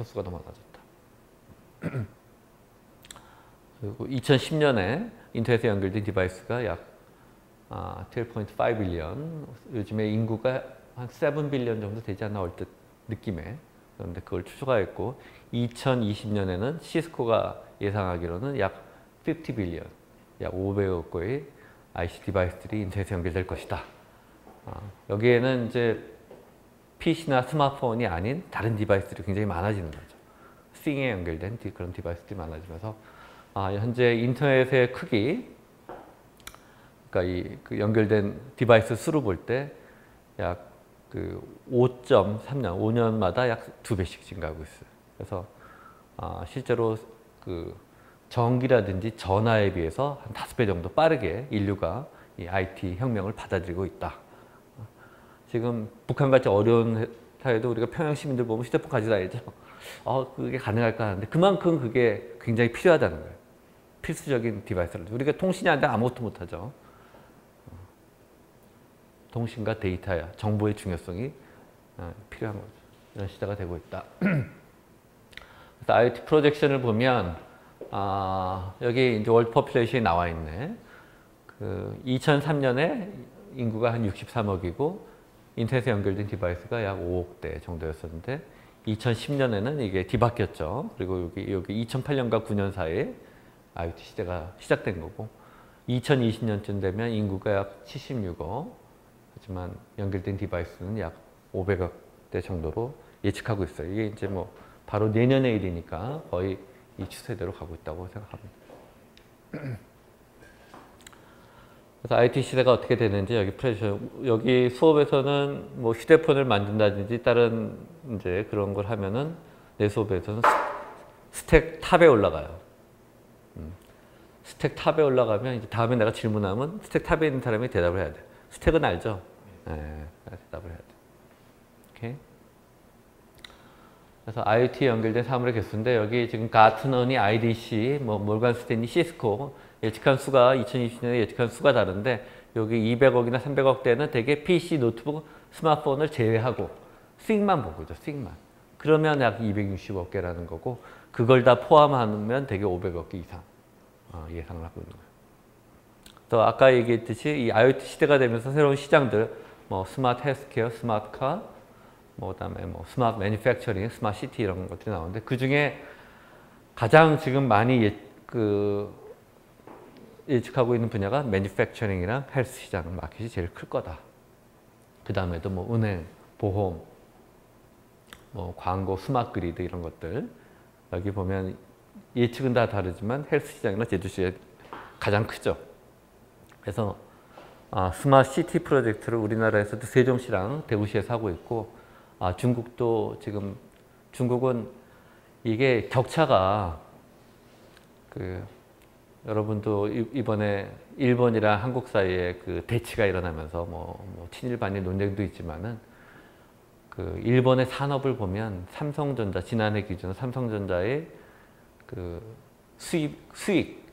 수가 더 많아졌다. 그리고 2010년에 인터넷에 연결된 디바이스가 약 12.5 빌리언, 요즘에 인구가 한 7 빌리언 정도 되지 않나 얼뜻 느낌에. 그런데 그걸 추적하였고 2020년에는 시스코가 예상하기로는 약 50 빌리언, 약 500억 개의 IC 디바이스들이 인터넷에 연결될 것이다. 여기에는 이제 PC나 스마트폰이 아닌 다른 디바이스들이 굉장히 많아지는 거죠. 싱에 연결된 그런 디바이스들이 많아지면서 현재 인터넷의 크기, 그러니까 그 연결된 디바이스 수로 볼 때 약 그 5.3년, 5년마다 약 2배씩 증가하고 있어요. 그래서 실제로 그 전기라든지 전화에 비해서 한 5배 정도 빠르게 인류가 이 IT 혁명을 받아들이고 있다. 지금 북한같이 어려운 사회도 우리가 평양 시민들 보면 휴대폰 가지고 다니죠. 그게 가능할까 하는데 그만큼 그게 굉장히 필요하다는 거예요. 필수적인 디바이스를. 우리가 통신이 안 되면 아무것도 못하죠. 통신과 데이터야, 정보의 중요성이 필요한 거죠. 이런 시대가 되고 있다. 그래서 IoT 프로젝션을 보면 여기 이제 월드 포퓰레이션이 나와 있네. 2003년에 인구가 한 63억이고 인터넷에 연결된 디바이스가 약 5억대 정도였었는데 2010년에는 이게 뒤바뀌었죠. 그리고 여기 2008년과 9년 사이에 IoT 시대가 시작된 거고 2020년쯤 되면 인구가 약 76억, 하지만 연결된 디바이스는 약 500억 대 정도로 예측하고 있어요. 이게 이제 뭐 바로 내년의 일이니까 거의 이 추세대로 가고 있다고 생각합니다. 그래서 IoT 시대가 어떻게 되는지 여기 수업에서는 뭐 휴대폰을 만든다든지 다른 이제 그런 걸 하면은 내 수업에서는 스택 탑에 올라가요. 스택 탑에 올라가면 이제 다음에 내가 질문하면 스택 탑에 있는 사람이 대답을 해야 돼. 스택은 알죠? 네, 대답을 해야 돼. 오케이. 그래서 IoT에 연결된 사물의 개수인데 여기 지금 가트너니 IDC, 뭐 몰간 스탠리, 시스코 예측한 수가 2020년에 예측한 수가 다른데 여기 200억이나 300억대는 대개 PC, 노트북, 스마트폰을 제외하고 수익만 보고죠. 수익만. 그러면 약 260억 개라는 거고 그걸 다 포함하면 대개 500억 개 이상 예상을 하고 있는 거예요. 또 아까 얘기했듯이 이 IoT 시대가 되면서 새로운 시장들 뭐 스마트 헬스케어, 스마트 카, 뭐 그다음에 뭐 스마트 매니팩처링, 스마트 시티 이런 것들이 나오는데 그 중에 가장 지금 많이 예측하고 있는 분야가 매니팩처링이랑 헬스 시장 마켓이 제일 클 거다. 그 다음에도 뭐 은행, 보험, 뭐 광고, 스마트 그리드 이런 것들 여기 보면 예측은 다 다르지만 헬스 시장이나 제조 시장이 가장 크죠. 그래서 스마트 시티 프로젝트를 우리나라에서도 세종시랑 대구시에서 하고 있고 중국도 지금 중국은 이게 격차가 여러분도 이번에 일본이랑 한국 사이에 대치가 일어나면서 뭐 친일 반일 논쟁도 있지만은 일본의 산업을 보면 삼성전자 지난해 기준으로 삼성전자의 수익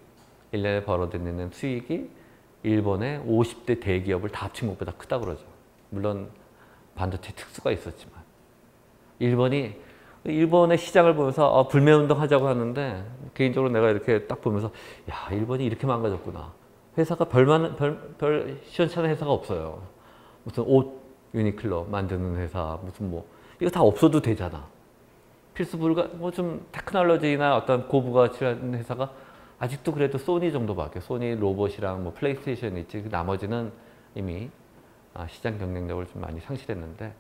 1년에 벌어들이는 수익이 일본의 50대 대기업을 다 합친 것보다 크다고 그러죠. 물론 반도체 특수가 있었지만 일본의 시장을 보면서 불매운동 하자고 하는데 개인적으로 내가 이렇게 딱 보면서 야 일본이 이렇게 망가졌구나. 회사가 별 시원찮은 회사가 없어요. 무슨 옷 유니클로 만드는 회사 무슨 뭐 이거 다 없어도 되잖아. 필수 불가 뭐 좀 테크놀로지나 어떤 고부가치한 회사가 아직도 그래도 소니 정도밖에 소니 로봇이랑 뭐 플레이스테이션 있지 나머지는 이미 시장 경쟁력을 좀 많이 상실했는데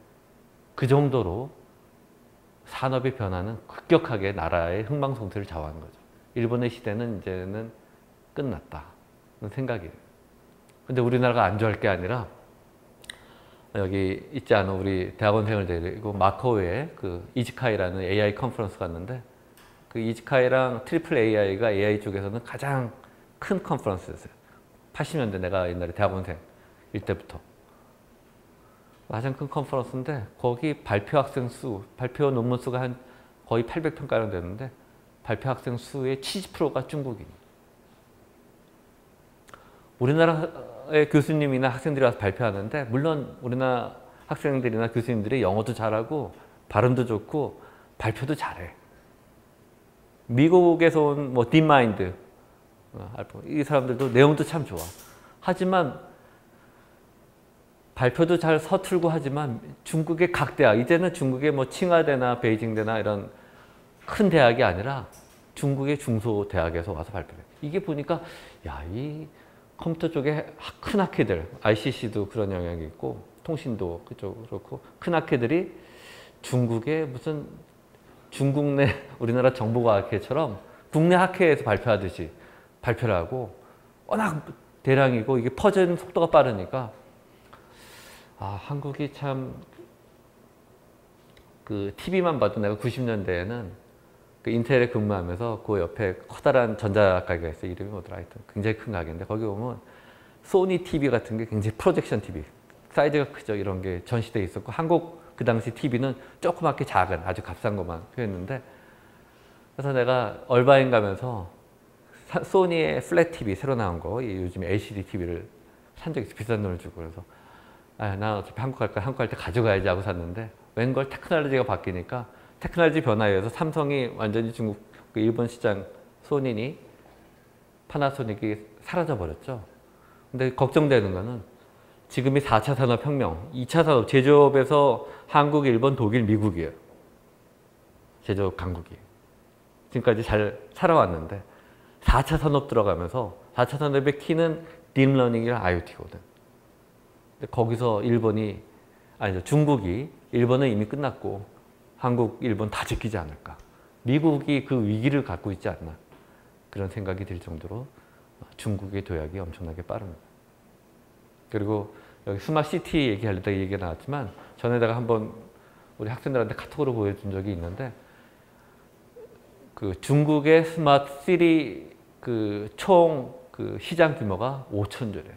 그 정도로 산업의 변화는 급격하게 나라의 흥망성쇠를 좌우하는 거죠. 일본의 시대는 이제는 끝났다는 생각이에요. 근데 우리나라가 안주할 게 아니라 여기 있지 않은 우리 대학원생을 데리고 마카오에 이지카이라는 AI 컨퍼런스 갔는데 이지카이랑 트리플 AI가 AI 쪽에서는 가장 큰 컨퍼런스였어요. 80년대 내가 옛날에 대학원생일 때부터 가장 큰 컨퍼런스인데 거기 발표 학생 수, 발표 논문 수가 한 거의 800편가량 되는데 발표 학생 수의 70%가 중국인이에요. 우리나라의 교수님이나 학생들이 와서 발표하는데 물론 우리나라 학생들이나 교수님들이 영어도 잘하고 발음도 좋고 발표도 잘해. 미국에서 온 뭐 딥마인드 이 사람들도 내용도 참 좋아. 하지만 발표도 잘 서툴고 하지만 중국의 각 대학, 이제는 중국의 뭐 칭화대나 베이징대나 이런 큰 대학이 아니라 중국의 중소대학에서 와서 발표를 해. 이게 보니까 야, 이 컴퓨터 쪽에 큰 학회들, ICC도 그런 영향이 있고 통신도 그쪽 그렇고 큰 학회들이 중국의 무슨 중국 내 우리나라 정보과학회처럼 국내 학회에서 발표하듯이 발표를 하고 워낙 대량이고 이게 퍼지는 속도가 빠르니까 한국이 참 TV만 봐도 내가 90년대에는 인텔에 근무하면서 그 옆에 커다란 전자가게가 있어요. 이름이 뭐더라 하여튼 굉장히 큰 가게인데 거기 보면 소니 TV 같은 게 굉장히 프로젝션 TV 사이즈가 크죠. 이런 게 전시대에 있었고 한국 그 당시 TV는 조그맣게 작은 아주 값싼 것만 표했는데 그래서 내가 얼바인 가면서 소니의 플랫 TV 새로 나온 거 요즘 LCD TV를 산 적이 있어. 비싼 돈을 주고 그래서 나 어차피 한국 갈 거야. 한국 갈 때 가져가야지 하고 샀는데 웬걸 테크놀로지가 바뀌니까 테크놀로지 변화에 의해서 삼성이 완전히 중국 일본 시장 소니니 파나소닉이 사라져 버렸죠. 근데 걱정되는 거는 지금이 4차 산업혁명, 2차 산업, 제조업에서 한국, 일본, 독일, 미국이에요. 제조업 강국이. 지금까지 잘 살아왔는데 4차 산업 들어가면서 4차 산업의 키는 딥러닝이랑 IoT거든. 근데 거기서 중국이, 일본은 이미 끝났고 한국, 일본 다 제끼지 않을까. 미국이 그 위기를 갖고 있지 않나. 그런 생각이 들 정도로 중국의 도약이 엄청나게 빠릅니다. 그리고 여기 스마트시티 얘기하려다가 얘기가 나왔지만 전에다가 한번 우리 학생들한테 카톡으로 보여준 적이 있는데 그 중국의 스마트시티 총 시장 규모가 5천조래요.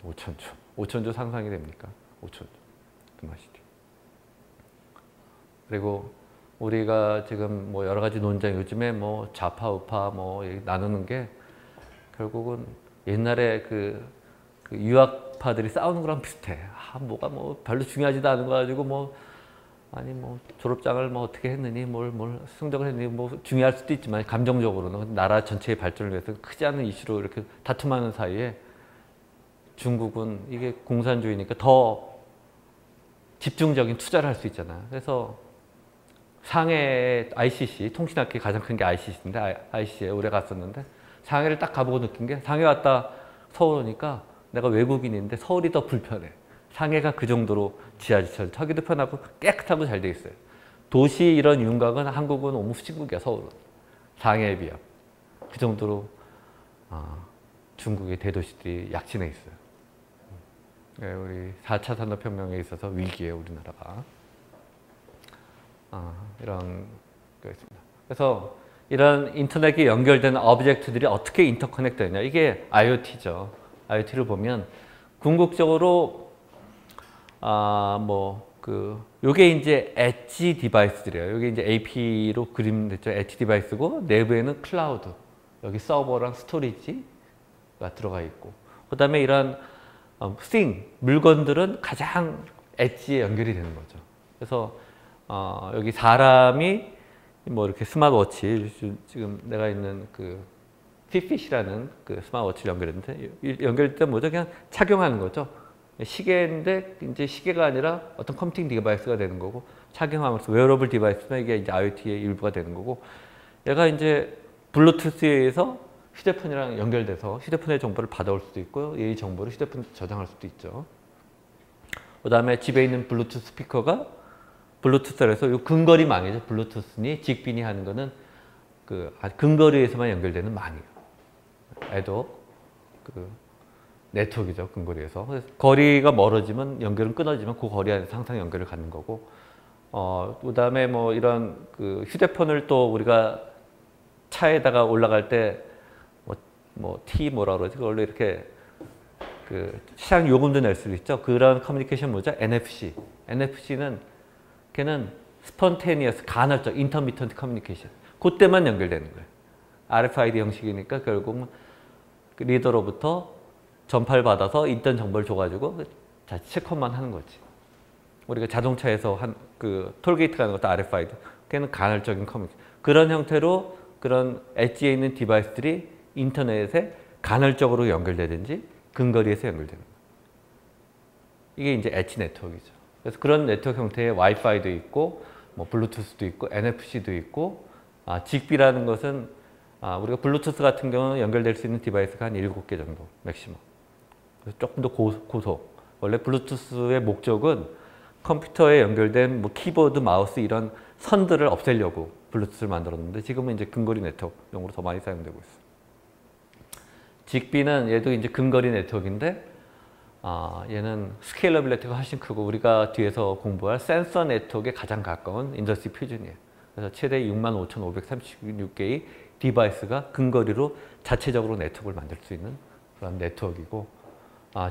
5천조. 5천조 상상이 됩니까? 5천조. 스마트시티. 그리고 우리가 지금 뭐 여러 가지 논쟁, 요즘에 뭐 좌파, 우파 뭐 나누는 게 결국은 옛날에 그 유학파들이 싸우는 거랑 비슷해. 뭐가 뭐 별로 중요하지도 않은 거 가지고 뭐 졸업장을 뭐 어떻게 했느니 뭘 승적을 했느니 뭐 중요할 수도 있지만 감정적으로는 나라 전체의 발전을 위해서 크지 않은 이슈로 이렇게 다툼하는 사이에 중국은 이게 공산주의니까 더 집중적인 투자를 할 수 있잖아요. 그래서 상해 ICC, 통신학회 가장 큰 게 ICC인데 ICC에 오래 갔었는데 상해를 딱 가보고 느낀 게 상해 왔다 서울 오니까 내가 외국인인데 서울이 더 불편해. 상해가 그 정도로 지하철 타기도 편하고 깨끗하고 잘 돼 있어요. 도시 이런 윤곽은 한국은 너무 후진국이야, 서울은. 상해에 비하면. 그 정도로 중국의 대도시들이 약진해 있어요. 네, 우리 4차 산업혁명에 있어서 위기예요, 우리나라가. 이런 게 있습니다. 그래서 이런 인터넷에 연결되는 오브젝트들이 어떻게 인터커넥트 되냐. 이게 IoT죠. IoT를 보면 궁극적으로 요게 이제 엣지 디바이스들이에요. 요게 이제 AP로 그림됐죠. 엣지 디바이스고 내부에는 클라우드, 여기 서버랑 스토리지가 들어가 있고, 그다음에 이런 물건들은 가장 엣지에 연결이 되는 거죠. 그래서 여기 사람이 뭐 이렇게 스마트워치, 지금 내가 있는 그 핏핏이라는 그 스마트워치를 연결했는데, 연결될 때 뭐죠? 그냥 착용하는 거죠. 시계인데 이제 시계가 아니라 어떤 컴퓨팅 디바이스가 되는 거고, 착용하면서 웨어러블 디바이스면 이게 이제 IoT의 일부가 되는 거고, 얘가 이제 블루투스에 의해서 휴대폰이랑 연결돼서 휴대폰의 정보를 받아올 수도 있고요. 이 정보를 휴대폰에 저장할 수도 있죠. 그 다음에 집에 있는 블루투스 스피커가 블루투스라서 요 근거리망이죠. 블루투스니 직비니 하는 거는 근거리에서만 연결되는 망이에요. 애도 네트워크죠. 근거리에서. 그래서 거리가 멀어지면 연결은 끊어지면 그 거리 안에서 항상 연결을 갖는 거고, 그 다음에 뭐 이런 휴대폰을 또 우리가 차에다가 올라갈 때 뭐라 그러지? 그걸로 이렇게 시장 요금도 낼 수 있죠. 그런 커뮤니케이션 뭐죠? NFC. NFC는 걔는 스폰테니어스, 간헐적, 인터미턴트 커뮤니케이션. 그때만 연결되는 거예요. RFID 형식이니까 결국 리더로부터 전파를 받아서 있던 정보를 줘가지고 체크만 하는 거지. 우리가 자동차에서 톨게이트 가는 것도 RFID. 걔는 간헐적인 커뮤니케이션. 그런 형태로 그런 엣지에 있는 디바이스들이 인터넷에 간헐적으로 연결되든지 근거리에서 연결되는 거예요. 이게 이제 엣지 네트워크이죠. 그래서 그런 네트워크 형태의 와이파이도 있고, 뭐 블루투스도 있고, NFC도 있고, 직비라는 것은 우리가 블루투스 같은 경우는 연결될 수 있는 디바이스가 한 7개 정도 맥시멈. 그래서 조금 더 고속. 원래 블루투스의 목적은 컴퓨터에 연결된 뭐 키보드, 마우스 이런 선들을 없애려고 블루투스를 만들었는데 지금은 이제 근거리 네트워크용으로 더 많이 사용되고 있어요. 직비는 얘도 이제 근거리 네트워크인데 얘는 스케일러빌리티가 훨씬 크고 우리가 뒤에서 공부할 센서 네트워크에 가장 가까운 인더스트리 퓨전이에요. 그래서 최대 65,536개의 디바이스가 근거리로 자체적으로 네트워크를 만들 수 있는 그런 네트워크이고,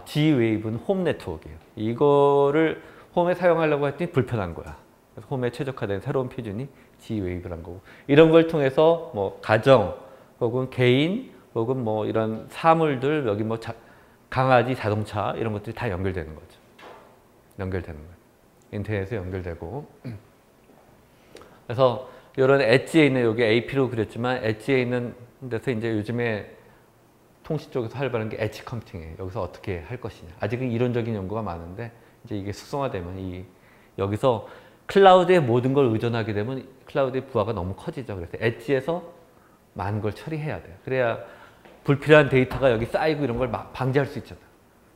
G웨이브는 홈 네트워크예요. 이거를 홈에 사용하려고 했더니 불편한 거야. 그래서 홈에 최적화된 새로운 퓨전이 G웨이브란 거고, 이런 걸 통해서 뭐 가정 혹은 개인 혹은 뭐 이런 사물들, 여기 뭐 강아지, 자동차 이런 것들이 다 연결되는 거죠. 연결되는 거예요. 인터넷에 연결되고. 그래서 이런 엣지에 있는 여기 AP로 그렸지만 엣지에 있는 데서 이제 요즘에 통신 쪽에서 활발한 게 엣지 컴퓨팅이에요. 여기서 어떻게 할 것이냐. 아직은 이론적인 연구가 많은데 이제 이게 숙성화되면 여기서 클라우드에 모든 걸 의존하게 되면 클라우드의 부하가 너무 커지죠. 그래서 엣지에서 많은 걸 처리해야 돼요. 그래야 불필요한 데이터가 여기 쌓이고 이런 걸 방지할 수 있잖아요.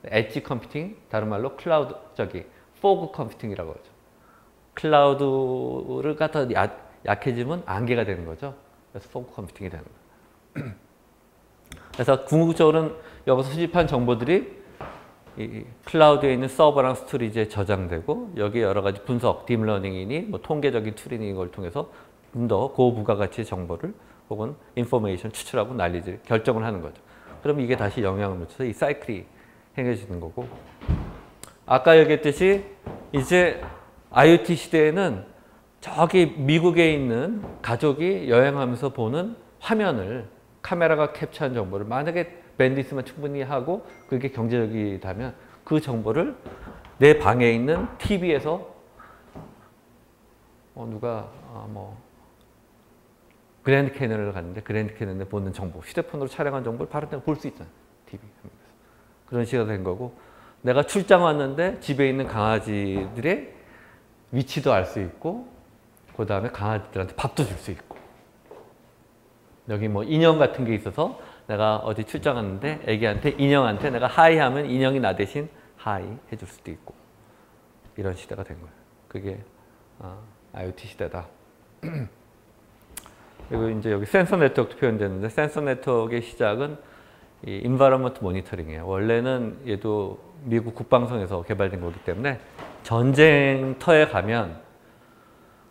엣지 컴퓨팅, 다른 말로 클라우드, 포그 컴퓨팅이라고 하죠. 클라우드가 더 약해지면 안개가 되는 거죠. 그래서 포그 컴퓨팅이 되는 거예요. 그래서 궁극적으로는 여기서 수집한 정보들이 이 클라우드에 있는 서버랑 스토리지에 저장되고 여기에 여러 가지 분석, 딥러닝이니 뭐 통계적인 툴이니 이걸 통해서 좀 더 고부가가치의 정보를 혹은 인포메이션 추출하고 난리질 결정을 하는 거죠. 그럼 이게 다시 영향을 미쳐서 이 사이클이 행해지는 거고, 아까 얘기했듯이 이제 IoT 시대에는 저기 미국에 있는 가족이 여행하면서 보는 화면을 카메라가 캡처한 정보를 만약에 밴드위스만 충분히 하고 그게 경제적이다면 그 정보를 내 방에 있는 TV에서 누가 그랜드 캐년을 갔는데 그랜드 캐년에 보는 정보, 휴대폰으로 촬영한 정보를 바로 볼 수 있잖아요. TV. 그런 식으로 된 거고, 내가 출장 왔는데 집에 있는 강아지들의 위치도 알 수 있고 그 다음에 강아지들한테 밥도 줄 수 있고, 여기 뭐 인형 같은 게 있어서 내가 어디 출장 왔는데 애기한테 인형한테 내가 하이 하면 인형이 나 대신 하이 해줄 수도 있고, 이런 시대가 된 거예요. 그게 IoT 시대다. 그리고 이제 여기 센서 네트워크도 표현되는데, 센서 네트워크의 시작은 이 인바이러먼트 모니터링이에요. 원래는 얘도 미국 국방성에서 개발된 거기 때문에 전쟁터에 가면,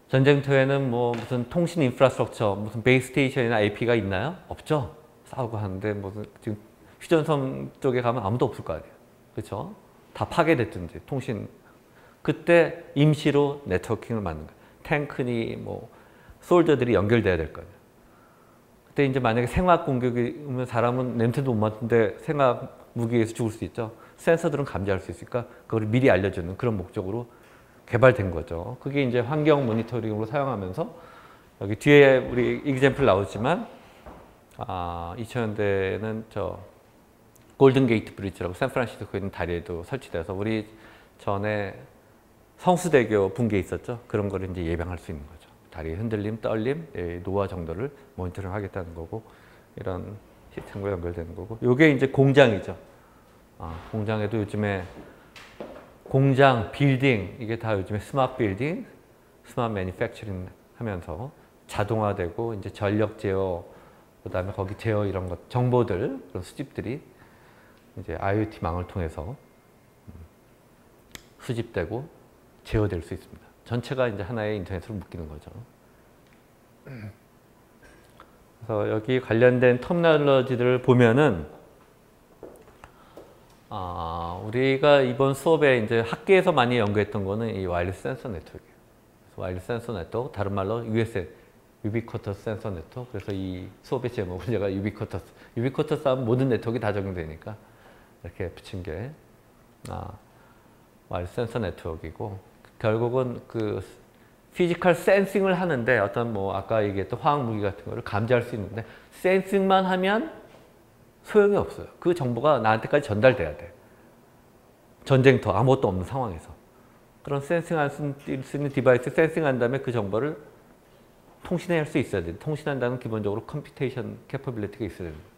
전쟁터에는 뭐 무슨 통신 인프라스트럭처, 무슨 베이스 스테이션이나 AP가 있나요? 없죠. 싸우고 하는데 무슨 지금 휴전선 쪽에 가면 아무도 없을 거 아니에요. 그렇죠? 다 파괴됐든지 통신. 그때 임시로 네트워킹을 만든 거예요. 탱크니 뭐 솔저들이 연결돼야 될 거예요. 그때 이제 만약에 생화학 공격이면 사람은 냄새도 못 맡는데 생화학 무기에서 죽을 수 있죠. 센서들은 감지할 수 있으니까 그걸 미리 알려주는 그런 목적으로 개발된 거죠. 그게 이제 환경 모니터링으로 사용하면서, 여기 뒤에 우리 이그젬플 나오지만 2000년대에는 저 골든 게이트 브리지라고 샌프란시스코에 있는 다리에도 설치돼서 우리 전에 성수대교 붕괴 있었죠. 그런 거를 이제 예방할 수 있는 거죠. 다리의 흔들림, 떨림, 노화 정도를 모니터링 하겠다는 거고, 이런 시스템과 연결되는 거고, 이게 이제 공장이죠. 공장에도 요즘에 공장, 빌딩, 이게 다 요즘에 스마트 빌딩, 스마트 매니팩처링 하면서 자동화되고, 이제 전력 제어, 그 다음에 거기 제어 이런 것, 정보들, 그런 수집들이 이제 IoT 망을 통해서 수집되고 제어될 수 있습니다. 전체가 이제 하나의 인터넷으로 묶이는 거죠. 그래서 여기 관련된 터미널러지들을 보면은, 우리가 이번 수업에 이제 학계에서 많이 연구했던 거는 이 와이어리스 센서 네트워크예요. 와이어리스 센서 네트워크, 다른 말로 USN, 유비쿼터스 센서 네트워크. 그래서 이 수업의 제목을 제가 유비쿼터스 하면 모든 네트워크가 다 적용되니까 이렇게 붙인 게 와이어리스 센서 네트워크이고, 결국은 그 피지컬 센싱을 하는데 어떤 뭐 아까 얘기했던 화학 무기 같은 거를 감지할 수 있는데, 센싱만 하면 소용이 없어요. 그 정보가 나한테까지 전달돼야 돼. 전쟁터, 아무것도 없는 상황에서. 그런 센싱할 수 있는 디바이스 센싱한 다음에 그 정보를 통신할 수 있어야 돼. 통신한다는 기본적으로 컴퓨테이션 캐퍼빌리티가 있어야 됩니다.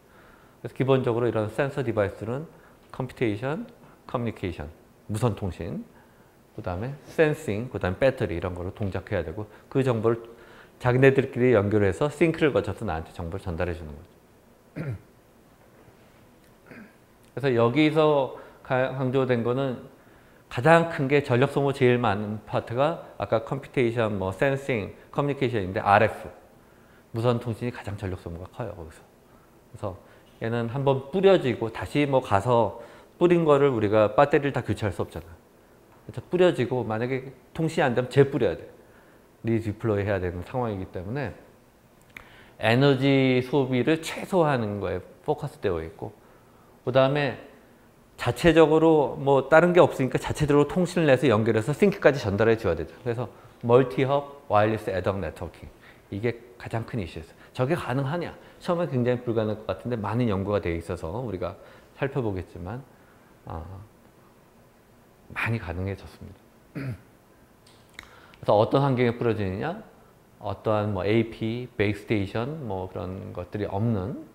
그래서 기본적으로 이런 센서 디바이스는 컴퓨테이션, 커뮤니케이션, 무선 통신, 그 다음에 센싱, 그 다음에 배터리 이런 거를 동작해야 되고, 그 정보를 자기네들끼리 연결해서 싱크를 거쳐서 나한테 정보를 전달해 주는 거죠. 그래서 여기서 강조된 거는 가장 큰 게 전력 소모 제일 많은 파트가 아까 컴퓨테이션, 뭐 센싱, 커뮤니케이션인데 RF, 무선 통신이 가장 전력 소모가 커요, 거기서. 그래서 얘는 한번 뿌려지고 다시 뭐 가서 뿌린 거를 우리가 배터리를 다 교체할 수 없잖아. 그래서 뿌려지고 만약에 통신이 안 되면 재뿌려야 돼. 리디플로이 해야 되는 상황이기 때문에 에너지 소비를 최소화하는 거에 포커스 되어 있고, 그 다음에 자체적으로 뭐 다른 게 없으니까 자체적으로 통신을 내서 연결해서 싱크까지 전달해 줘야 되죠. 그래서 멀티헙 와이어리스 애덕 네트워킹, 이게 가장 큰 이슈였어요. 저게 가능하냐? 처음에 굉장히 불가능할 것 같은데 많은 연구가 되어 있어서 우리가 살펴보겠지만 많이 가능해졌습니다. 그래서 어떤 환경에 뿌려지느냐? 어떠한 뭐 AP, 베이스테이션 뭐 그런 것들이 없는,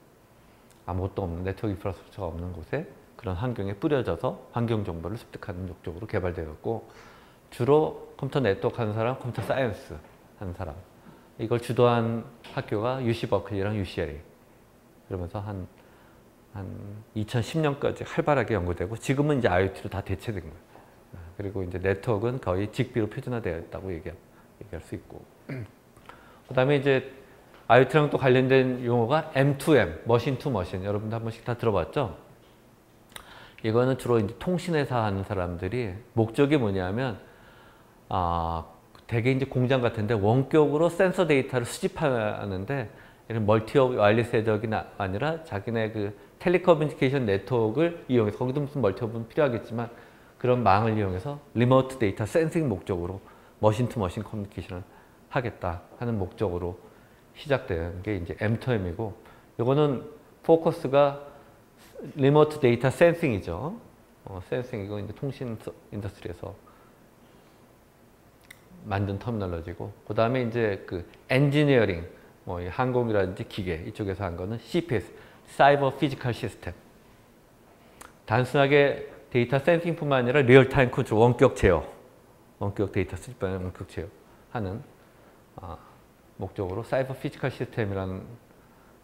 아무것도 없는, 네트워크 인프라스트럭처가 없는 곳에 그런 환경에 뿌려져서 환경 정보를 습득하는 목적으로 개발되었고, 주로 컴퓨터 네트워크 하는 사람, 컴퓨터 사이언스 하는 사람, 이걸 주도한 학교가 UC 버클리랑 UCLA. 그러면서 한 2010년까지 활발하게 연구되고, 지금은 이제 IoT로 다 대체된 거예요. 그리고 이제 네트워크는 거의 직비로 표준화되어 있다고 얘기할 수 있고. 그 다음에 이제 IoT랑 또 관련된 용어가 M2M, 머신 투 머신. 여러분도 한 번씩 다 들어봤죠? 이거는 주로 이제 통신회사 하는 사람들이 목적이 뭐냐면, 되게 이제 공장 같은데 원격으로 센서 데이터를 수집하는데, 이런 멀티업 와이어리스 네트워크가 아니라 자기네 그 텔레커뮤니케이션 네트워크를 이용해서, 거기도 무슨 멀티업은 필요하겠지만 그런 망을 이용해서 리모트 데이터 센싱 목적으로 머신 투 머신 커뮤니케이션을 하겠다 하는 목적으로 시작된 게 이제 M2M이고, 이거는 포커스가 리모트 데이터 센싱이죠. 센싱이고 이제 통신 인더스트리에서 만든 터미널로지고, 그 다음에 이제 그 엔지니어링, 뭐 항공이라든지 기계 이쪽에서 한 거는 CPS, 사이버 피지컬 시스템. 단순하게 데이터 센싱뿐만 아니라 리얼타임 컨트롤, 원격 제어, 원격 데이터 수집하는 원격 제어 하는 목적으로 사이버 피지컬 시스템이라는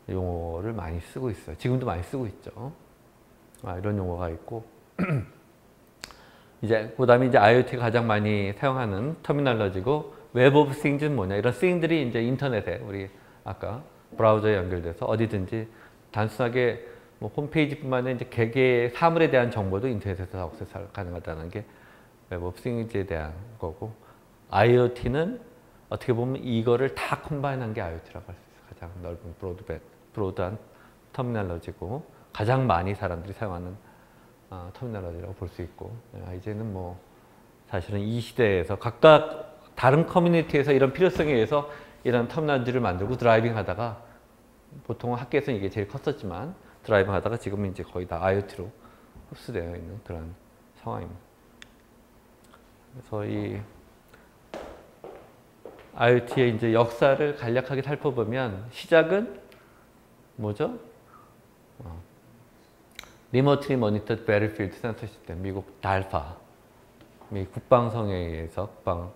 용어를 많이 쓰고 있어요. 지금도 많이 쓰고 있죠. 이런 용어가 있고, 이제 그다음에 이제 IoT가 가장 많이 사용하는 터미널로지고, 웹 오브 싱즈는 뭐냐? 이런 싱들이 이제 인터넷에, 우리 아까 브라우저에 연결돼서 어디든지 단순하게 뭐 홈페이지뿐만 아니라 이제 개개의 사물에 대한 정보도 인터넷에서 액세스 가능하다는 게 웹 오브 싱즈에 대한 거고, IoT는 어떻게 보면 이거를 다 컴바인한 게 IoT라고 할 수 있어요. 가장 넓은 브로드한 터미널로지고, 가장 많이 사람들이 사용하는 터미널로지라고 볼 수 있고, 이제는 뭐 사실은 이 시대에서 각각 다른 커뮤니티에서 이런 필요성에 의해서 이런 터미널지를 만들고 드라이빙 하다가, 보통 학교에서는 이게 제일 컸었지만 드라이빙 하다가 지금은 이제 거의 다 IoT로 흡수되어 있는 그런 상황입니다. 그래서 이 IoT의 이제 역사를 간략하게 살펴보면, 시작은 뭐죠? 리모트리 모니터드 배틀필드 센서 시스템, 미국 달파, 미 국방성에 의해서, 국방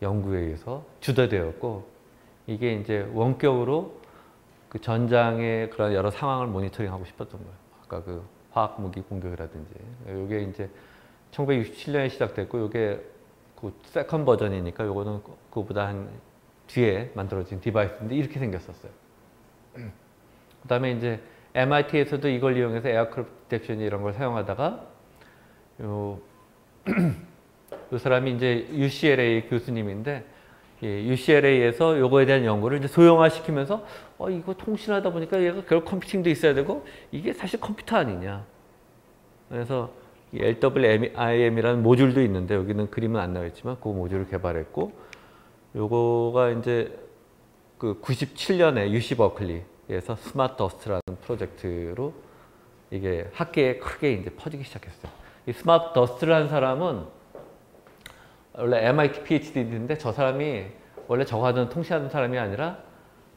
연구에 의해서 주도되었고, 이게 이제 원격으로 그 전장의 그런 여러 상황을 모니터링하고 싶었던 거예요. 아까 그 화학 무기 공격이라든지. 이게 이제 1967년에 시작됐고, 이게 그 세컨 버전이니까 요거는 그거보다 한 뒤에 만들어진 디바이스인데 이렇게 생겼었어요. 그 다음에 이제 MIT에서도 이걸 이용해서 에어크래프트 디텍션 이런 걸 사용하다가, 요 사람이 이제 UCLA 교수님인데, UCLA에서 요거에 대한 연구를 이제 소형화시키면서, 이거 통신하다 보니까 얘가 결국 컴퓨팅도 있어야 되고, 이게 사실 컴퓨터 아니냐. 그래서 LWIM이라는 모듈도 있는데, 여기는 그림은 안 나와 있지만 그 모듈을 개발했고, 요거가 이제 그 97년에 UC 버클리에서 스마트 더스트라는 프로젝트로 이게 학계에 크게 이제 퍼지기 시작했어요. 이 스마트 더스트라는 사람은 원래 MIT PhD인데, 저 사람이 원래 저거 하던 통신하던 사람이 아니라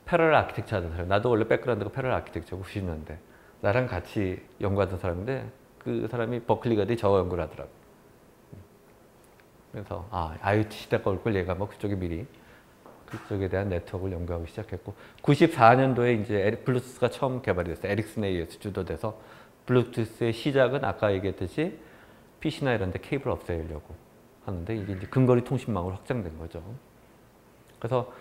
패러럴 아키텍처 하던 사람. 나도 원래 백그라운드가 패러럴 아키텍처고 90년대. 나랑 같이 연구하던 사람인데, 그 사람이 버클리 가더니 저거 연구를 하더라고. 그래서 IoT 시대가 올 걸 얘가 뭐 그쪽에 미리 그쪽에 대한 네트워크를 연구하기 시작했고, 94년도에 이제 블루투스가 처음 개발이 됐어요. 에릭슨에 의해서 주도돼서. 블루투스의 시작은 아까 얘기했듯이 PC나 이런 데 케이블 없애려고 하는데, 이게 이제 근거리 통신망으로 확장된 거죠. 그래서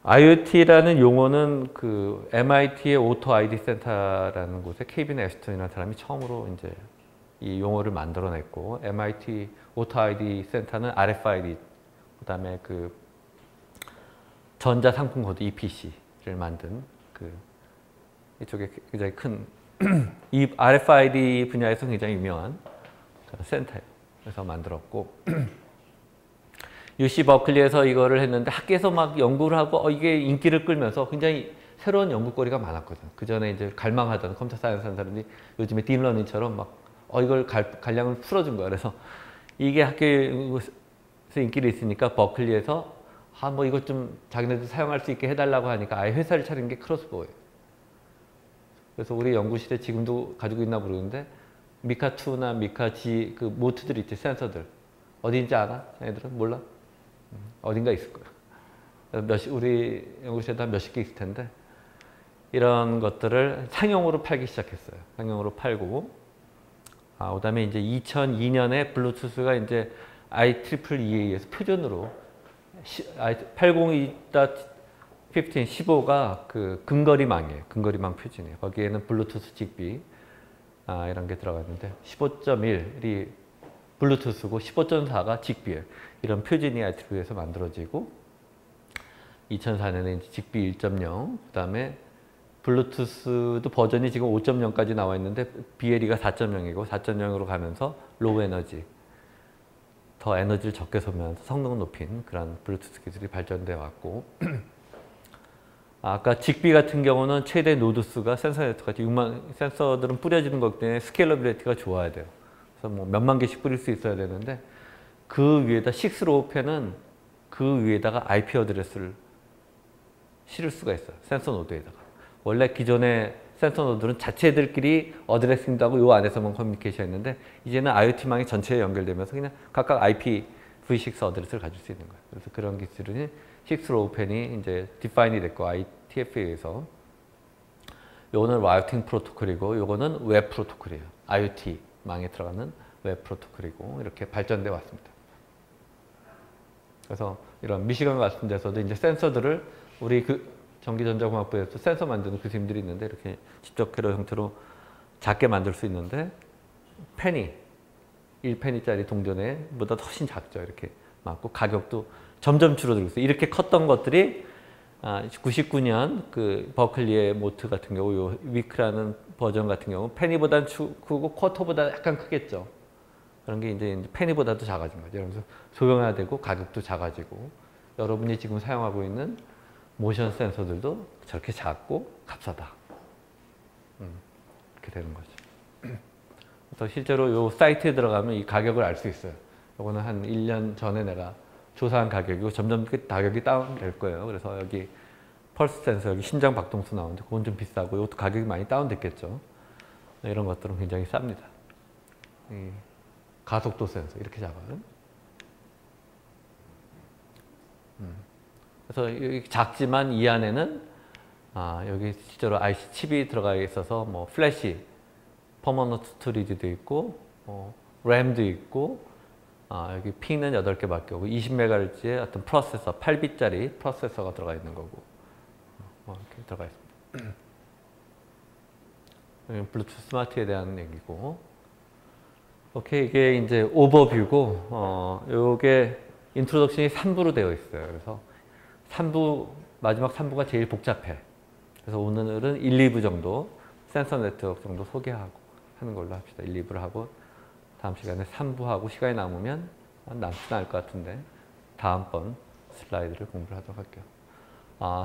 IoT라는 용어는 그 MIT의 오토 아이디 센터라는 곳에 케이빈 에스턴이라는 사람이 처음으로 이제 이 용어를 만들어냈고, MIT 오토 아이디 센터는 RFID, 그다음에 그 전자 상품 코드 EPC를 만든 그 이쪽에 굉장히 큰 이 RFID 분야에서 굉장히 유명한 센터예요. 그래서 만들었고, UC 버클리에서 이거를 했는데 학계에서 막 연구를 하고 이게 인기를 끌면서 굉장히 새로운 연구거리가 많았거든요. 그 전에 이제 갈망하던 컴퓨터 사이언스 하는 사람들이 요즘에 딥러닝처럼 막 이걸 간량을 풀어준 거야. 그래서 이게 학교에서 인기를 있으니까 버클리에서 뭐 이것 좀 자기네들 사용할 수 있게 해달라고 하니까 아예 회사를 차린 게 크로스보예요. 그래서 우리 연구실에 지금도 가지고 있나 모르는데 미카2나 미카-G 그 모트들 있지, 센서들. 어디인지 알아? 애들은 몰라? 어딘가 있을 거야. 우리 연구실에도 한 몇십 개 있을 텐데 이런 것들을 상용으로 팔기 시작했어요. 상용으로 팔고 그다음에 이제 2002년에 블루투스가 이제 IEEE에서 표준으로 802.15가 그 근거리망이에요. 근거리망 표준이에요. 거기에는 블루투스, 직비 이런 게 들어갔는데 15.1이 블루투스고 15.4가 직비예요. 이런 표준이 IEE에서 만들어지고 2004년에 이제 직비 1.0, 그다음에 블루투스도 버전이 지금 5.0까지 나와 있는데 BLE가 4.0이고 4.0으로 가면서 로우 에너지, 더 에너지를 적게 소비하면서 성능을 높인 그런 블루투스 기술이 발전되어 왔고 아까 직비 같은 경우는 최대 노드 수가 센서 네트워크 6만 센서들은 뿌려지는 것 때문에 스케일러빌리티가 좋아야 돼요. 그래서 뭐 몇만 개씩 뿌릴 수 있어야 되는데 그 위에다 6로우펜은 그 위에다가 IP 어드레스를 실을 수가 있어요. 센서 노드에다가. 원래 기존의 센서 노드는 자체들끼리 어드레싱도 하고 요 안에서만 커뮤니케이션 했는데 이제는 IoT망이 전체에 연결되면서 그냥 각각 IPv6 어드레스를 가질 수 있는 거예요. 그래서 그런 기술은 6로우펜이 이제 디파인이 됐고 ITF에서 요거는 라우팅 프로토콜이고 요거는 웹 프로토콜이에요. IoT망에 들어가는 웹 프로토콜이고 이렇게 발전돼 왔습니다. 그래서 이런 미시간 같은 데서도 이제 센서들을 우리 그 전기전자공학부에서 센서 만드는 교수님들이 있는데 이렇게 직접 회로 형태로 작게 만들 수 있는데 페니, 1페니짜리 동전에보다 훨씬 작죠. 이렇게 맞고 가격도 점점 줄어들고 있어요. 이렇게 컸던 것들이 99년 그 버클리의 모트 같은 경우 요 위크라는 버전 같은 경우 페니보다는 크고 쿼터보다 약간 크겠죠. 그런 게 이제 페니보다도 작아진 거죠. 그래서 소형화되고 가격도 작아지고 여러분이 지금 사용하고 있는 모션 센서들도 저렇게 작고 값싸다. 이렇게 되는 거죠. 그래서 실제로 이 사이트에 들어가면 이 가격을 알 수 있어요. 이거는 한 1년 전에 내가 조사한 가격이고 점점 가격이 다운될 거예요. 그래서 여기 펄스 센서, 여기 심장 박동수 나오는데 그건 좀 비싸고 이것도 가격이 많이 다운됐겠죠. 이런 것들은 굉장히 쌉니다. 이 가속도 센서 이렇게 작아요. 그래서 여기 작지만 이 안에는 여기 실제로 IC 칩이 들어가 있어서 뭐 플래시, 퍼머넌트 스토리지도 있고 램도 있고 여기 핀은 8개밖에 없고 20MHz의 어떤 프로세서, 8bit짜리 프로세서가 들어가 있는 거고 이렇게 들어가 있습니다. 블루투스 스마트에 대한 얘기고 오케이, 이게 이제 오버뷰고 요게 인트로덕션이 3부로 되어 있어요. 그래서 3부, 마지막 3부가 제일 복잡해. 그래서 오늘은 1, 2부 정도 센서 네트워크 정도 소개하고 하는 걸로 합시다. 1, 2부를 하고 다음 시간에 3부 하고 시간이 남으면 남지는 않을 것 같은데 다음번 슬라이드를 공부를 하도록 할게요.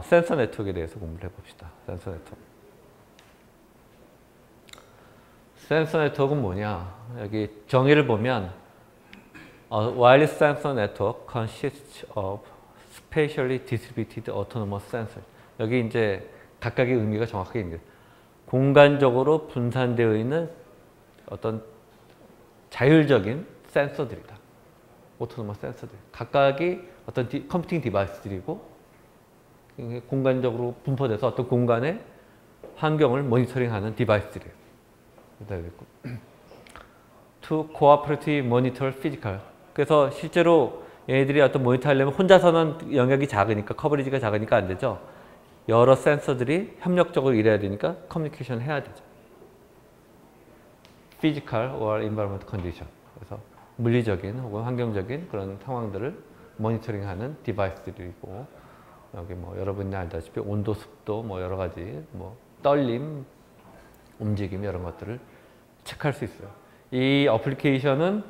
센서 네트워크에 대해서 공부를 해봅시다. 센서 네트워크. 센서 네트워크는 뭐냐? 여기 정의를 보면 wireless sensor network consists of spatially distributed autonomous sensors. 여기 이제 각각의 의미가 정확하게 있는 공간적으로 분산되어 있는 어떤 자율적인 센서들이다. 오토노머스 센서들. 각각이 어떤 컴퓨팅 디바이스들이고 공간적으로 분포돼서 어떤 공간의 환경을 모니터링하는 디바이스들이에요. To cooperatively monitor physical. 그래서 실제로 얘네들이 어떤 모니터 하려면 혼자서는 영역이 작으니까 커버리지가 작으니까 안 되죠. 여러 센서들이 협력적으로 일해야 되니까 커뮤니케이션 해야 되죠. Physical or environment condition. 그래서 물리적인 혹은 환경적인 그런 상황들을 모니터링하는 디바이스들이고 여기 뭐 여러분이 알다시피 온도, 습도 뭐 여러 가지 뭐 떨림, 움직임 이런 것들을 체크할 수 있어요. 이 어플리케이션은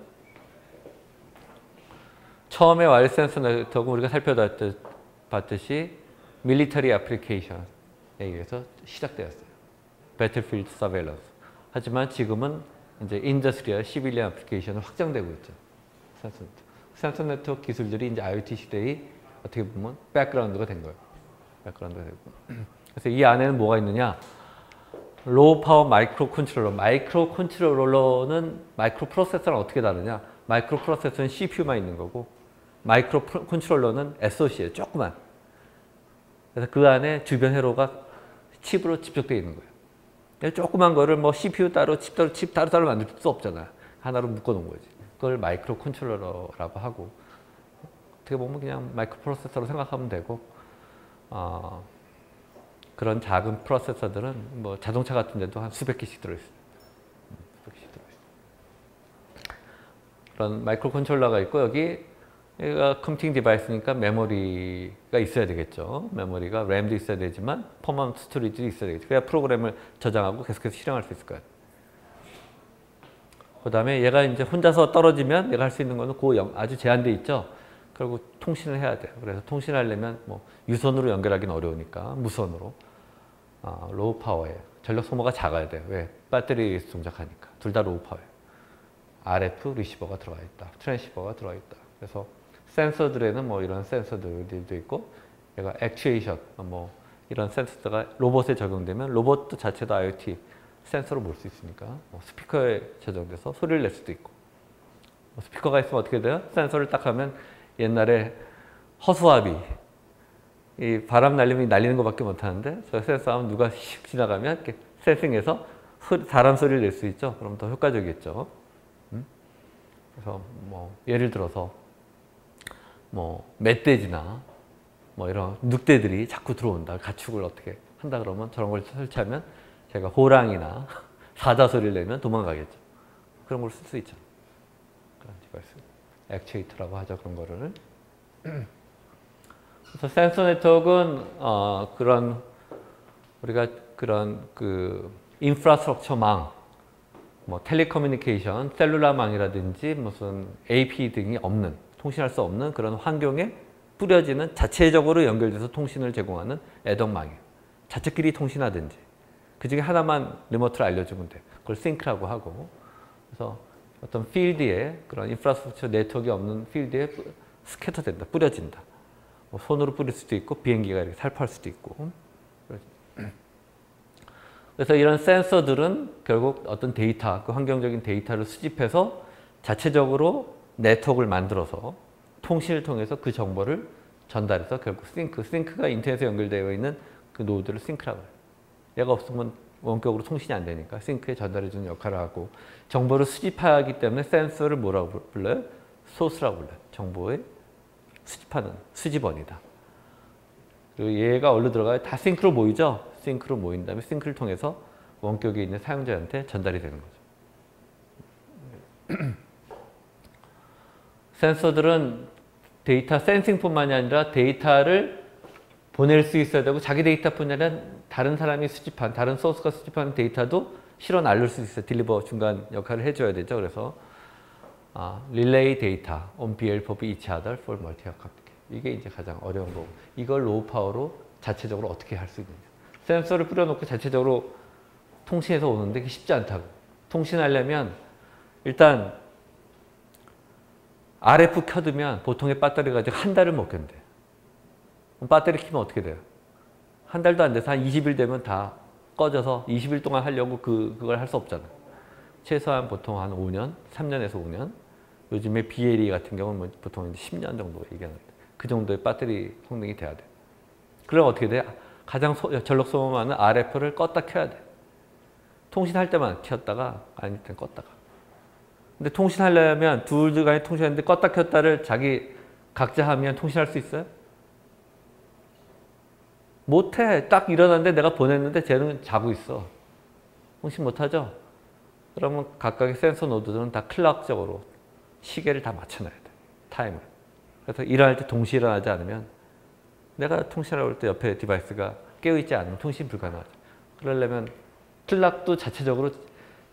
처음에 와이어리스 센서 네트워크는 우리가 살펴봤듯이 밀리터리 애플리케이션에 의해서 시작되었어요. 배틀필드 서베일런스. 하지만 지금은 이제 인더스트리얼 시빌리언 애플리케이션을 확장되고 있죠. 센서 네트워크 기술들이 이제 IoT 시대의 어떻게 보면 백그라운드가 된 거예요. 백그라운드가 되고. 그래서 이 안에는 뭐가 있느냐? 로우 파워 마이크로 컨트롤러. 마이크로 컨트롤러는 마이크로 프로세서랑 어떻게 다르냐? 마이크로 프로세서는 CPU만 있는 거고 마이크로 컨트롤러는 SoC예요. 조그만. 그래서 그 안에 주변 회로가 칩으로 집적되어 있는 거예요. 조그만 거를 뭐 CPU 따로 칩 따로 만들 수 없잖아요. 하나로 묶어 놓은 거지. 그걸 마이크로 컨트롤러라고 하고 어떻게 보면 그냥 마이크로 프로세서로 생각하면 되고 그런 작은 프로세서들은 뭐 자동차 같은 데도 한 수백 개씩 들어있어요. 그런 마이크로 컨트롤러가 있고 여기가 컴퓨팅 디바이스니까 메모리가 있어야 되겠죠. 메모리가 램도 있어야 되지만 퍼먼트 스토리지도 있어야 되겠죠. 그래야 프로그램을 저장하고 계속해서 실행할 수 있을 거예요. 그 다음에 얘가 이제 혼자서 떨어지면 얘가 할 수 있는 거는 아주 제한돼 있죠. 그리고 통신을 해야 돼요. 그래서 통신하려면 뭐 유선으로 연결하기는 어려우니까 무선으로 로우 파워에 전력 소모가 작아야 돼요. 왜? 배터리 동작하니까. 둘 다 로우 파워예요. RF 리시버가 들어가 있다. 트랜시버가 들어가 있다. 그래서 센서들에는 뭐 이런 센서들도 있고 얘가 액추에이션 뭐 이런 센서가 로봇에 적용되면 로봇 자체도 IoT 센서로 볼 수 있으니까 뭐 스피커에 저장돼서 소리를 낼 수도 있고 뭐 스피커가 있으면 어떻게 돼요? 센서를 딱 하면 옛날에 허수아비 이 바람 날리는 것밖에 못하는데 저 센서 하면 누가 휙 지나가면 이렇게 센싱해서 사람 소리를 낼 수 있죠. 그럼 더 효과적이겠죠. 그래서 뭐 예를 들어서 뭐 멧돼지나 뭐 이런 늑대들이 자꾸 들어온다. 가축을 어떻게 한다 그러면 저런 걸 설치하면 제가 호랑이나 사자 소리를 내면 도망가겠죠. 그런 걸 쓸 수 있죠. 그런 디바이스. 액추에이터라고 하죠. 그런 거를. 그래서 센서 네트워크는 그런 우리가 그런 그 인프라스트럭처망, 뭐 텔레커뮤니케이션, 셀룰라망이라든지 무슨 AP 등이 없는 통신할 수 없는 그런 환경에 뿌려지는 자체적으로 연결돼서 통신을 제공하는 애덕망이에요. 자체끼리 통신하든지 그 중에 하나만 리모트를 알려주면 돼. 그걸 싱크라고 하고 그래서 어떤 필드에 그런 인프라스트럭처 네트워크가 없는 필드에 스캐터 된다, 뿌려진다. 뭐 손으로 뿌릴 수도 있고 비행기가 이렇게 살포할 수도 있고. 그래서 이런 센서들은 결국 어떤 데이터, 그 환경적인 데이터를 수집해서 자체적으로 네트워크를 만들어서 통신을 통해서 그 정보를 전달해서 결국 싱크가 인터넷에 연결되어 있는 그 노드를 싱크라고 해요. 얘가 없으면 원격으로 통신이 안 되니까 싱크에 전달해주는 역할을 하고 정보를 수집하기 때문에 센서를 뭐라고 불러요? 소스라고 불러요. 정보의 수집하는 수집원이다. 그리고 얘가 어디로 들어가요? 다 싱크로 모이죠? 싱크로 모인 다음에 싱크를 통해서 원격에 있는 사용자한테 전달이 되는 거죠. 센서들은 데이터 센싱뿐만이 아니라 데이터를 보낼 수 있어야 되고 자기 데이터뿐 아니라 다른 사람이 수집한, 다른 소스가 수집한 데이터도 실어 날릴 수 있어요. 딜리버 중간 역할을 해줘야 되죠. 그래서 relay data on behalf of each other for multi-communication. 이게 이제 가장 어려운 거고 이걸 로우 파워로 자체적으로 어떻게 할 수 있느냐. 센서를 뿌려놓고 자체적으로 통신해서 오는데 그게 쉽지 않다고. 통신하려면 일단 RF 켜두면 보통의 배터리가 가지고 한 달을 못 견뎌. 배터리 키면 어떻게 돼요? 한 달도 안 돼서 한 20일 되면 다 꺼져서 20일 동안 하려고 그걸 할 수 없잖아. 최소한 보통 한 5년, 3년에서 5년. 요즘에 BLE 같은 경우는 뭐 보통 10년 정도 얘기하는 거예요. 그 정도의 배터리 성능이 돼야 돼. 그럼 어떻게 돼? 가장 전력 소모하는 RF를 껐다 켜야 돼. 통신할 때만 켰다가 아닐 땐 껐다가. 근데 통신하려면 둘 간에 통신하는데 껐다 켰다를 자기 각자 하면 통신할 수 있어요? 못해. 딱 일어났는데 내가 보냈는데 쟤는 자고 있어. 통신 못하죠? 그러면 각각의 센서 노드들은 다 클락적으로 시계를 다 맞춰놔야 돼. 타임을. 그래서 일어날 때 동시에 일어나지 않으면 내가 통신하려고 할 때 옆에 디바이스가 깨어있지 않으면 통신 불가능하죠. 그러려면 클락도 자체적으로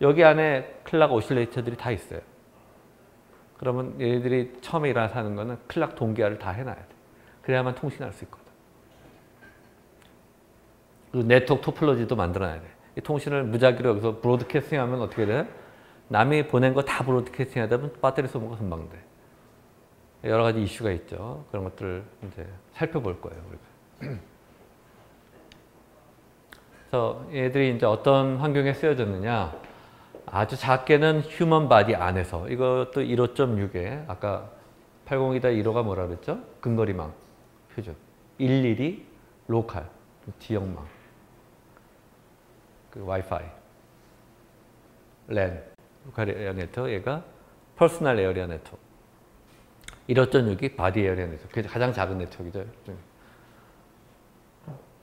여기 안에 클락 오실레이터들이 다 있어요. 그러면 얘들이 처음에 일어나서 하는 거는 클락 동기화를 다 해놔야 돼. 그래야만 통신할 수 있거든. 그리고 네트워크 토폴로지도 만들어놔야 돼. 이 통신을 무작위로 여기서 브로드캐스팅 하면 어떻게 돼? 남이 보낸 거 다 브로드캐스팅 하다 보면 배터리 소모가 금방 돼. 여러 가지 이슈가 있죠. 그런 것들을 이제 살펴볼 거예요, 우리가. 그래서 얘들이 이제 어떤 환경에 쓰여졌느냐. 아주 작게는 휴먼 바디 안에서. 이것도 15.6에 아까 802-15가 뭐라 그랬죠? 근거리망 표준. 112 로컬 지역망. 그 와이파이, 랜, 로컬 에어리어 네트워크, 얘가 퍼스널 에어리어 네트워크. 15.6이 바디 에어리어 네트워크. 그게 가장 작은 네트워크이죠.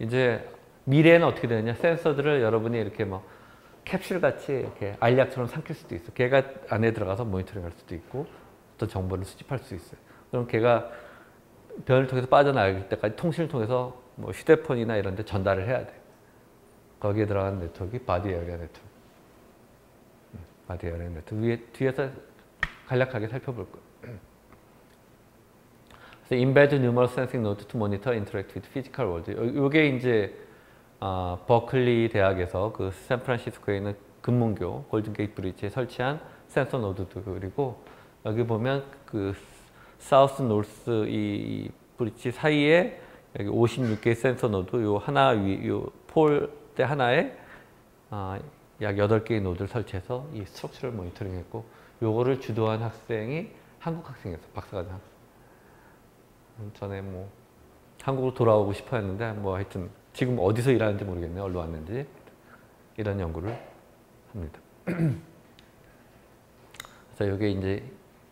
이제 미래에는 어떻게 되느냐? 센서들을 여러분이 이렇게 뭐 캡슐같이 이렇게 알약처럼 삼킬 수도 있어. 걔가 안에 들어가서 모니터링 할 수도 있고 어떤 정보를 수집할 수 있어요. 그럼 걔가 변을 통해서 빠져나갈 때까지 통신을 통해서 뭐 휴대폰이나 이런 데 전달을 해야 돼. 거기에 들어간 네트워크가 바디 에어리어 네트워크. 바디 에어리어 네트워크. 뒤에서 간략하게 살펴볼 거예요. 그래서 embed numerous sensing nodes to monitor, interact with physical world. 이게 이제 버클리 대학에서 그 샌프란시스코에 있는 금문교 골든 게이트 브리지에 설치한 센서 노드도 그리고 여기 보면 그 사우스 노스 이 브리지 사이에 여기 56개의 센서 노드 요 하나 위 요 폴대 하나에 약 8개의 노드를 설치해서 이 스트럭처를 모니터링했고 요거를 주도한 학생이 한국 학생이었어. 박사과정 학생. 전에 뭐 한국으로 돌아오고 싶어 했는데 뭐 하여튼 지금 어디서 일하는지 모르겠네요. 어디로 왔는지. 이런 연구를 합니다. 그래서 이게 이제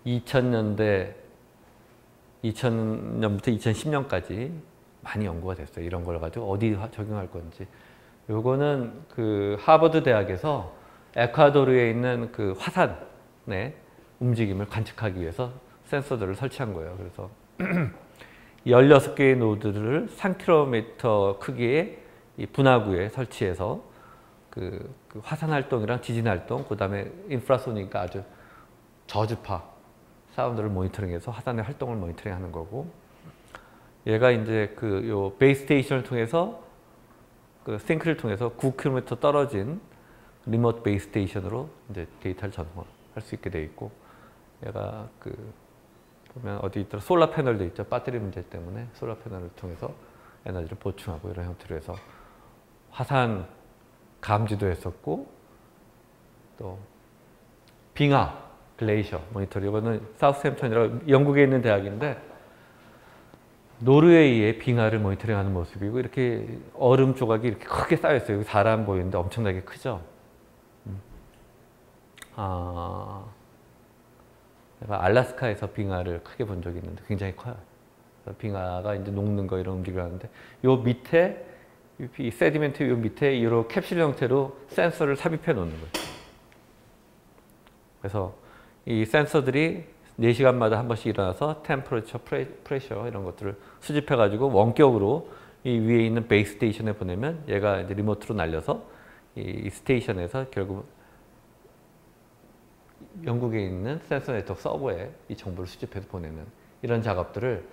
2000년부터 2010년까지 많이 연구가 됐어요. 이런 걸 가지고 어디 적용할 건지. 요거는 그 하버드 대학에서 에콰도르에 있는 그 화산의 움직임을 관측하기 위해서 센서들을 설치한 거예요. 그래서 16개의 노드를 3km 크기의 이 분화구에 설치해서 그 화산 활동이랑 지진 활동, 그 다음에 인프라소닉과 아주 저주파 사운드를 모니터링해서 화산의 활동을 모니터링하는 거고, 얘가 이제 그 요 베이스 스테이션을 통해서 그 싱크를 통해서 9km 떨어진 리모트 베이스 스테이션으로 이제 데이터를 전송할 수 있게 돼 있고, 얘가 그 보면 어디 있더라 솔라 패널도 있죠. 배터리 문제 때문에 솔라 패널을 통해서 에너지를 보충하고 이런 형태로 해서 화산 감지도 했었고, 또 빙하 글레이셔 모니터링. 이거는 사우스햄튼이라고 영국에 있는 대학인데 노르웨이의 빙하를 모니터링하는 모습이고, 이렇게 얼음 조각이 이렇게 크게 쌓여 있어요. 여기 사람 보이는데 엄청나게 크죠. 내가 알래스카에서 빙하를 크게 본 적이 있는데 굉장히 커요. 빙하가 이제 녹는 거 이런 움직임을 하는데, 요 밑에 이 세디멘트 요 밑에 이런 캡슐 형태로 센서를 삽입해 놓는 거예요. 그래서 이 센서들이 4시간마다 한 번씩 일어나서 템퍼레처, 프레셔 이런 것들을 수집해 가지고 원격으로 이 위에 있는 베이스 스테이션에 보내면 얘가 이제 리모트로 날려서 이 스테이션에서 결국 영국에 있는 센서 네트워크 서버에 이 정보를 수집해서 보내는 이런 작업들을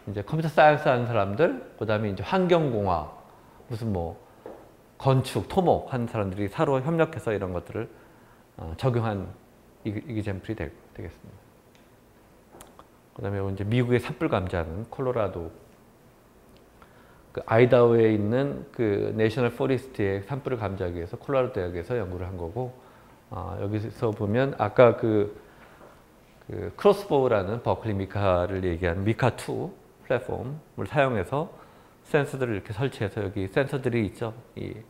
이제 컴퓨터 사이언스 하는 사람들, 그 다음에 이제 환경공학, 무슨 뭐 건축, 토목 하는 사람들이 서로 협력해서 이런 것들을 적용한 이그젠플이 되겠습니다. 그 다음에 이제 미국의 산불 감지하는 콜로라도, 그 아이다호에 있는 그 내셔널 포레스트의 산불을 감지하기 위해서 콜로라도 대학에서 연구를 한 거고, 여기서 보면 아까 그 크로스보우라는 버클리 미카를 얘기하는 미카2 플랫폼을 사용해서 센서들을 이렇게 설치해서 여기 센서들이 있죠. 여기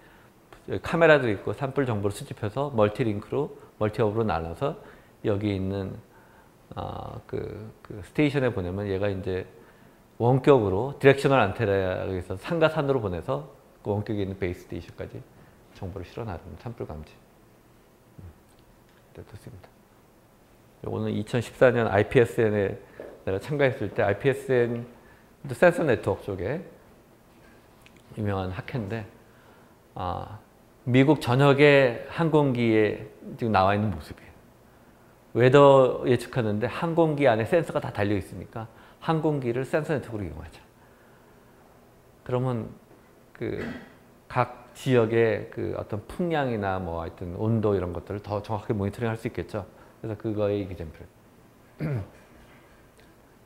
카메라도 있고 산불 정보를 수집해서 멀티링크로, 멀티업으로 나눠서 여기 있는 그 스테이션에 보내면 얘가 이제 원격으로 디렉셔널 안테나에 있어서 산과 산으로 보내서 그 원격에 있는 베이스 스테이션까지 정보를 실어 나릅니다. 산불 감지. 됐습니다. 이거는 2014년 IPSN에 내가 참가했을 때 IPSN 센서 네트워크 쪽에 유명한 학회인데, 미국 전역의 항공기에 지금 나와 있는 모습이에요. 웨더 예측하는데 항공기 안에 센서가 다 달려 있으니까 항공기를 센서 네트워크로 이용하죠. 그러면 그 각 지역의 그 어떤 풍량이나 뭐 하여튼 온도 이런 것들을 더 정확하게 모니터링 할 수 있겠죠. 그래서 그거의 이그젬플.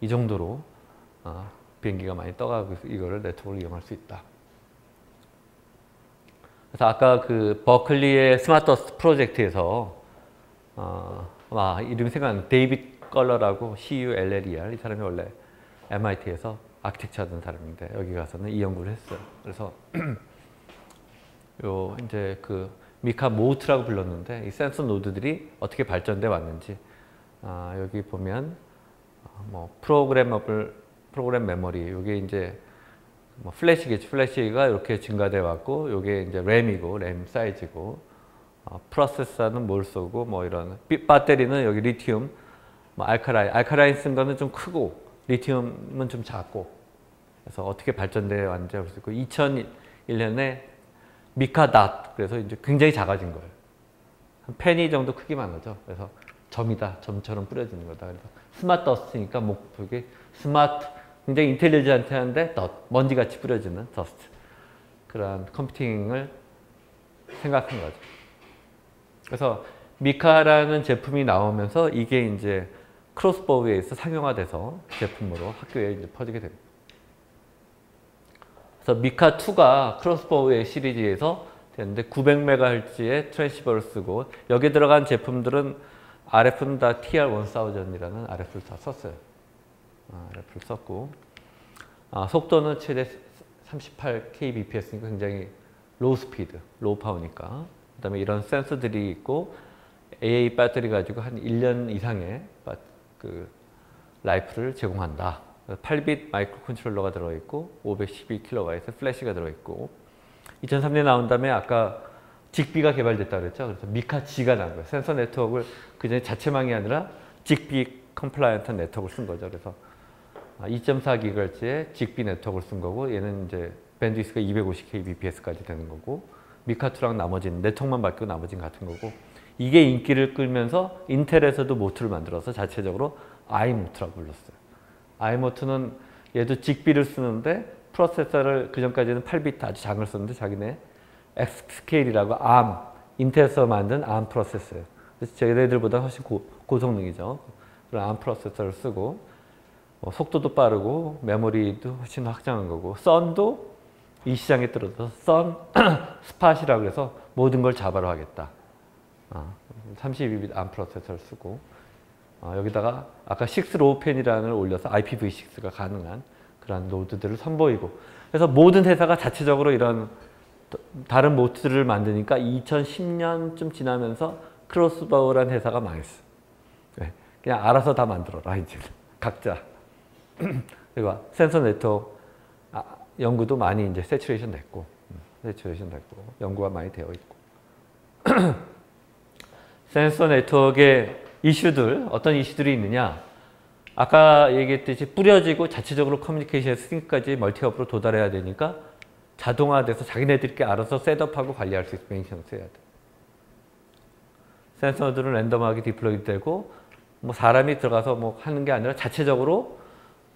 이 정도로 비행기가 많이 떠가고 이거를 네트워크로 이용할 수 있다. 그래서 아까 그 버클리의 스마트더스트 프로젝트에서 이름이 생각나는 데이빗 걸러라고 CULLER 이 사람이 원래 MIT에서 아키텍처 하던 사람인데 여기 가서는 이 연구를 했어요. 그래서 요 이제 그 미카 모트라고 불렀는데 이 센서 노드들이 어떻게 발전돼 왔는지 여기 보면 뭐 프로그램 메모리 요게 이제 뭐 플래시겠지. 플래시가 이렇게 증가돼 왔고 요게 이제 램이고 램 사이즈고 프로세서는 뭘 쓰고 뭐 이런 배터리는 여기 리튬 뭐 알카라인 쓴 거는 좀 크고 리튬은 좀 작고 그래서 어떻게 발전돼 왔는지 알 수 있고 2001년에 미카닷 그래서 이제 굉장히 작아진 거예요. 한 페니 정도 크기만 하죠. 그래서 점이다. 점처럼 뿌려지는 거다. 그래서 스마트 더스트니까 목표기 스마트 굉장히 인텔리전트한데 먼지같이 뿌려지는 더스트 그런 컴퓨팅을 생각한 거죠. 그래서 미카라는 제품이 나오면서 이게 이제 크로스버우에서 상용화돼서 제품으로 학교에 이제 퍼지게 됩니다. 그래서 미카2가 크로스버우의 시리즈에서 되는데 900MHz의 트랜시버를 쓰고 여기 들어간 제품들은 RF는 다 TR1000이라는 RF를 다 썼어요. RF를 썼고 속도는 최대 38kbps니까 굉장히 로우 스피드, 로우 파워니까 그 다음에 이런 센서들이 있고 AA 배터리 가지고 한 1년 이상의 그 라이프를 제공한다. 8빗 마이크로 컨트롤러가 들어있고 512kW의 플래시가 들어있고 2003년에 나온 다음에 아까 직비가 개발됐다고 그랬죠. 그래서 미카-G가 나온 거예요. 센서 네트워크를 그전에 자체망이 아니라 직비 컴플라이언트한 네트워크를 쓴 거죠. 그래서 2.4GHz의 직비 네트워크를 쓴 거고 얘는 이제 밴드위스가 250kbps까지 되는 거고 미카2랑 나머지는 네트워크만 바뀌고 나머지는 같은 거고 이게 인기를 끌면서 인텔에서도 모트를 만들어서 자체적으로 iMo트라고 불렀어요. iMo트는 얘도 직비를 쓰는데 프로세서를 그전까지는 8비트 아주 작은 걸 썼는데 자기네 X스케일이라고 ARM, 인텔에서 만든 ARM 프로세서예요. 그래서 쟤네들보다 훨씬 고성능이죠. 그런 ARM 프로세서를 쓰고 속도도 빠르고 메모리도 훨씬 확장한 거고 썬도 이 시장에 들어서 썬 스팟이라고 해서 모든 걸 자바로 하겠다. 32비트 ARM 프로세서를 쓰고 여기다가 아까 6로우펜이라는 걸 올려서 IPv6가 가능한 그런 노드들을 선보이고 그래서 모든 회사가 자체적으로 이런 다른 모트를 만드니까 2010년쯤 지나면서 크로스버우라는 회사가 망했어. 그냥 알아서 다 만들어라 이제 각자. 그리고 센서 네트워크 연구도 많이 이제 세츄레이션 됐고 연구가 많이 되어 있고 센서 네트워크의 이슈들 어떤 이슈들이 있느냐? 아까 얘기했듯이 뿌려지고 자체적으로 커뮤니케이션 싱크까지 멀티업으로 도달해야 되니까 자동화돼서 자기네들끼리 알아서 셋업하고 관리할 수 있는 메인테넌스 해야 돼. 센서들은 랜덤하게 디플로이 되고 뭐 사람이 들어가서 뭐 하는 게 아니라 자체적으로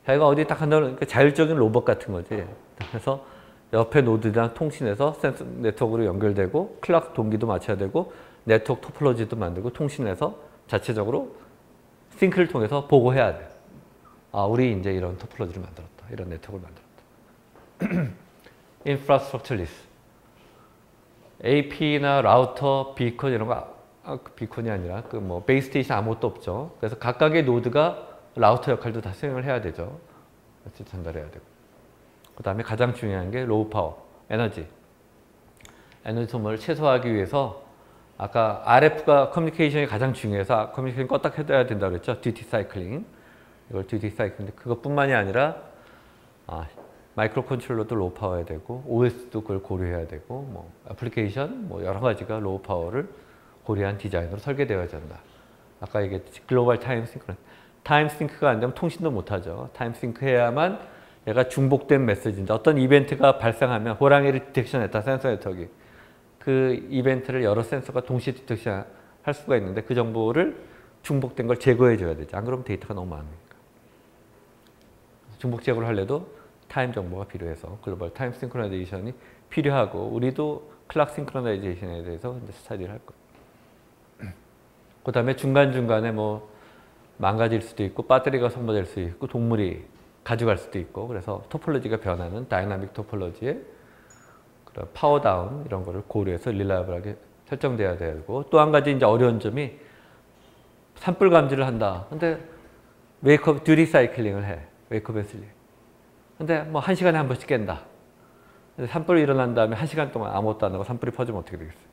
자기가 어디 딱 한다는 자율적인 로봇 같은 거지. 그래서 옆에 노드랑 통신해서 센서 네트워크로 연결되고 클락 동기도 맞춰야 되고 네트워크 토폴로지도 만들고 통신해서 자체적으로 싱크를 통해서 보고해야 돼. 우리 이제 이런 토폴로지를 만들었다. 이런 네트워크를 만들었다. 인프라스트럭처리스. AP나 라우터, 비컨 이런 거 비컨이 아니라 그 뭐 베이스 스테이션 아무것도 없죠. 그래서 각각의 노드가 라우터 역할도 다 수행을 해야 되죠. 같이 전달해야 되고. 그 다음에 가장 중요한 게 로우 파워, 에너지 소모를 최소화하기 위해서 아까 RF가 커뮤니케이션이 가장 중요해서 커뮤니케이션 껐다 켜야 된다고 그랬죠. 듀티 사이클링. 이걸 듀티 사이클인데 그것뿐만이 아니라 마이크로 컨트롤러도 로우 파워해야 되고 OS도 그걸 고려해야 되고 뭐 애플리케이션 뭐 여러 가지가 로우 파워를 고려한 디자인으로 설계되어야 된다. 아까 얘기했듯이 글로벌 타임 싱크는 타임 싱크가 안 되면 통신도 못 하죠. 타임 싱크 해야만 얘가 중복된 메시지인데 어떤 이벤트가 발생하면 호랑이를 디텍션했다. 센서 네트워크가. 그 이벤트를 여러 센서가 동시에 디텍션 할 수가 있는데 그 정보를 중복된 걸 제거해 줘야 되죠. 안 그러면 데이터가 너무 많으니까. 중복 제거를 하려도 타임 정보가 필요해서 글로벌 타임 싱크로나이제이션이 필요하고 우리도 클락 싱크로나이제이션에 대해서 이제 스터디를 할 거예요. 그 다음에 중간중간에 뭐 망가질 수도 있고 배터리가 소모될 수도 있고 동물이 가져갈 수도 있고 그래서 토폴로지가 변하는 다이나믹 토폴로지의 그런 파워 다운 이런 거를 고려해서 릴라이블하게 설정돼야 되고 또 한 가지 이제 어려운 점이 산불 감지를 한다. 근데 웨이크업 듀리 사이클링을 해. 웨이크업 앤 슬립. 근데 뭐 1시간에 한 번씩 깬다. 근데 산불이 일어난 다음에 1시간 동안 아무것도 안 하고 산불이 퍼지면 어떻게 되겠어요?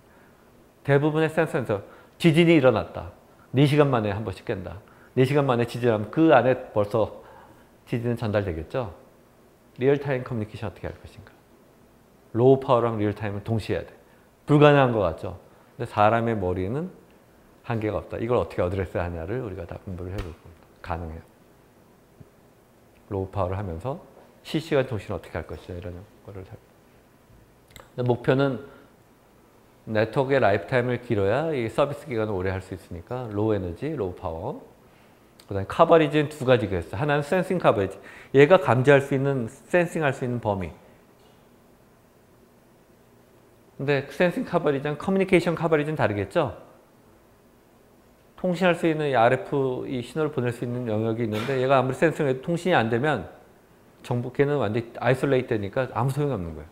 대부분의 센서에서 지진이 일어났다. 4시간 만에 한 번씩 깬다. 4시간 만에 지진하면 그 안에 벌써 지진은 전달되겠죠? 리얼타임 커뮤니케이션 어떻게 할 것인가? 로우 파워랑 리얼타임을 동시에 해야 돼. 불가능한 것 같죠? 근데 사람의 머리는 한계가 없다. 이걸 어떻게 어드레스 하냐를 우리가 다 공부를 해볼 겁니다. 가능해요. 로우 파워를 하면서 실시간 통신을 어떻게 할 것이냐 이런 거를 목표는 네트워크의 라이프타임을 길어야 이 서비스 기간을 오래 할 수 있으니까 로우 에너지, 로우 파워. 그다음에 커버리지는 두 가지가 있어요. 하나는 센싱 커버리지. 얘가 감지할 수 있는, 센싱할 수 있는 범위. 근데 센싱 커버리지랑 커뮤니케이션 커버리지는 다르겠죠? 통신할 수 있는 RF 이 신호를 보낼 수 있는 영역이 있는데 얘가 아무리 센싱해도 통신이 안 되면 정보계는 완전히 아이솔레이트 되니까 아무 소용이 없는 거예요.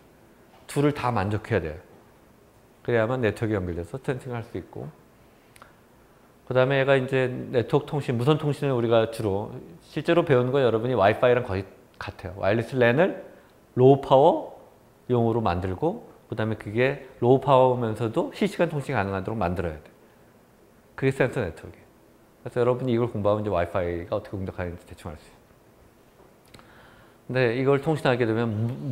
둘을 다 만족해야 돼요. 그래야만 네트워크에 연결돼서 센싱을 할 수 있고 그 다음에 얘가 이제 네트워크 통신, 무선 통신을 우리가 주로 실제로 배우는 거 여러분이 와이파이랑 거의 같아요. 와이어리스 랜을 로우 파워 용으로 만들고 그 다음에 그게 로우 파워면서도 실시간 통신이 가능하도록 만들어야 돼. 그게 센서 네트워크예요. 그래서 여러분이 이걸 공부하면 이제 와이파이가 어떻게 공격하는지 대충 알 수 있어요. 근데 이걸 통신하게 되면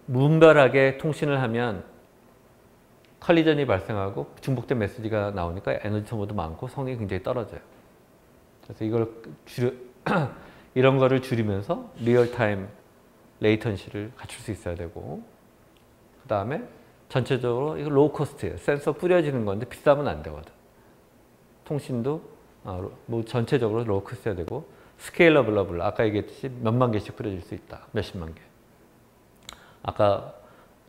무분별하게 통신을 하면 컬리전이 발생하고 중복된 메시지가 나오니까 에너지 소모도 많고 성능이 굉장히 떨어져요. 그래서 이걸 이런 거를 줄이면서 리얼타임 레이턴시를 갖출 수 있어야 되고 그 다음에 전체적으로 이거 로우 코스트예요. 센서 뿌려지는 건데 비싸면 안 되거든. 통신도 뭐 전체적으로 로우 코스트여야 되고 스케일러블러블 아까 얘기했듯이 몇만 개씩 뿌려질 수 있다. 몇십만 개. 아까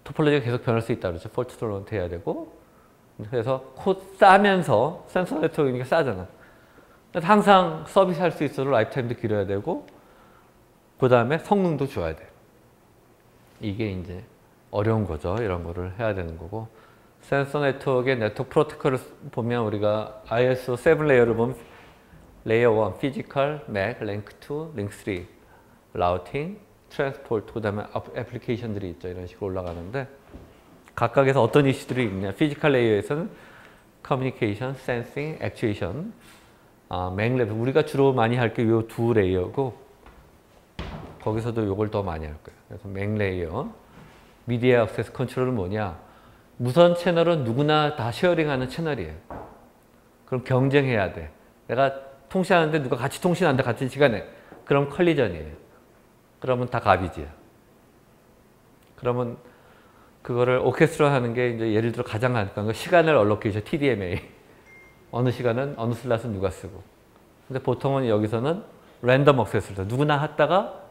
토폴로지가 계속 변할 수 있다 그렇죠. 폴트 톨런트 해야 되고 그래서 싸면서 센서 네트워크니까 싸잖아. 그래서 항상 서비스 할 수 있어도 라이프타임도 길어야 되고 그 다음에 성능도 좋아야 돼. 이게 이제 어려운 거죠. 이런 거를 해야 되는 거고 센서 네트워크의 네트워크 프로토콜을 보면 우리가 ISO 7레이어를 보면 레이어 1, 피지컬, 맥, 랭크 2, 링크 3, 라우팅, 트랜스포트, 그 다음에 애플리케이션들이 있죠. 이런 식으로 올라가는데 각각에서 어떤 이슈들이 있냐. 피지컬 레이어에서는 커뮤니케이션, 센싱, 액추에이션, 맥 레벨. 우리가 주로 많이 할 게 이 두 레이어고 거기서도 이걸 더 많이 할 거예요. 그래서 맥 레이어, 미디어 액세스 컨트롤은 뭐냐. 무선 채널은 누구나 다 쉐어링하는 채널이에요. 그럼 경쟁해야 돼. 내가 통신하는데 누가 같이 통신한다 같은 시간에. 그럼 컬리전이에요. 그러면 다 갑이지요. 그러면 그거를 오케스트라 하는 게 이제 예를 들어 가장 간단한 거 시간을 얼로케이션 TDMA. 어느 시간은 어느 슬롯은 누가 쓰고. 근데 보통은 여기서는 랜덤 액세스를 써. 누구나 하다가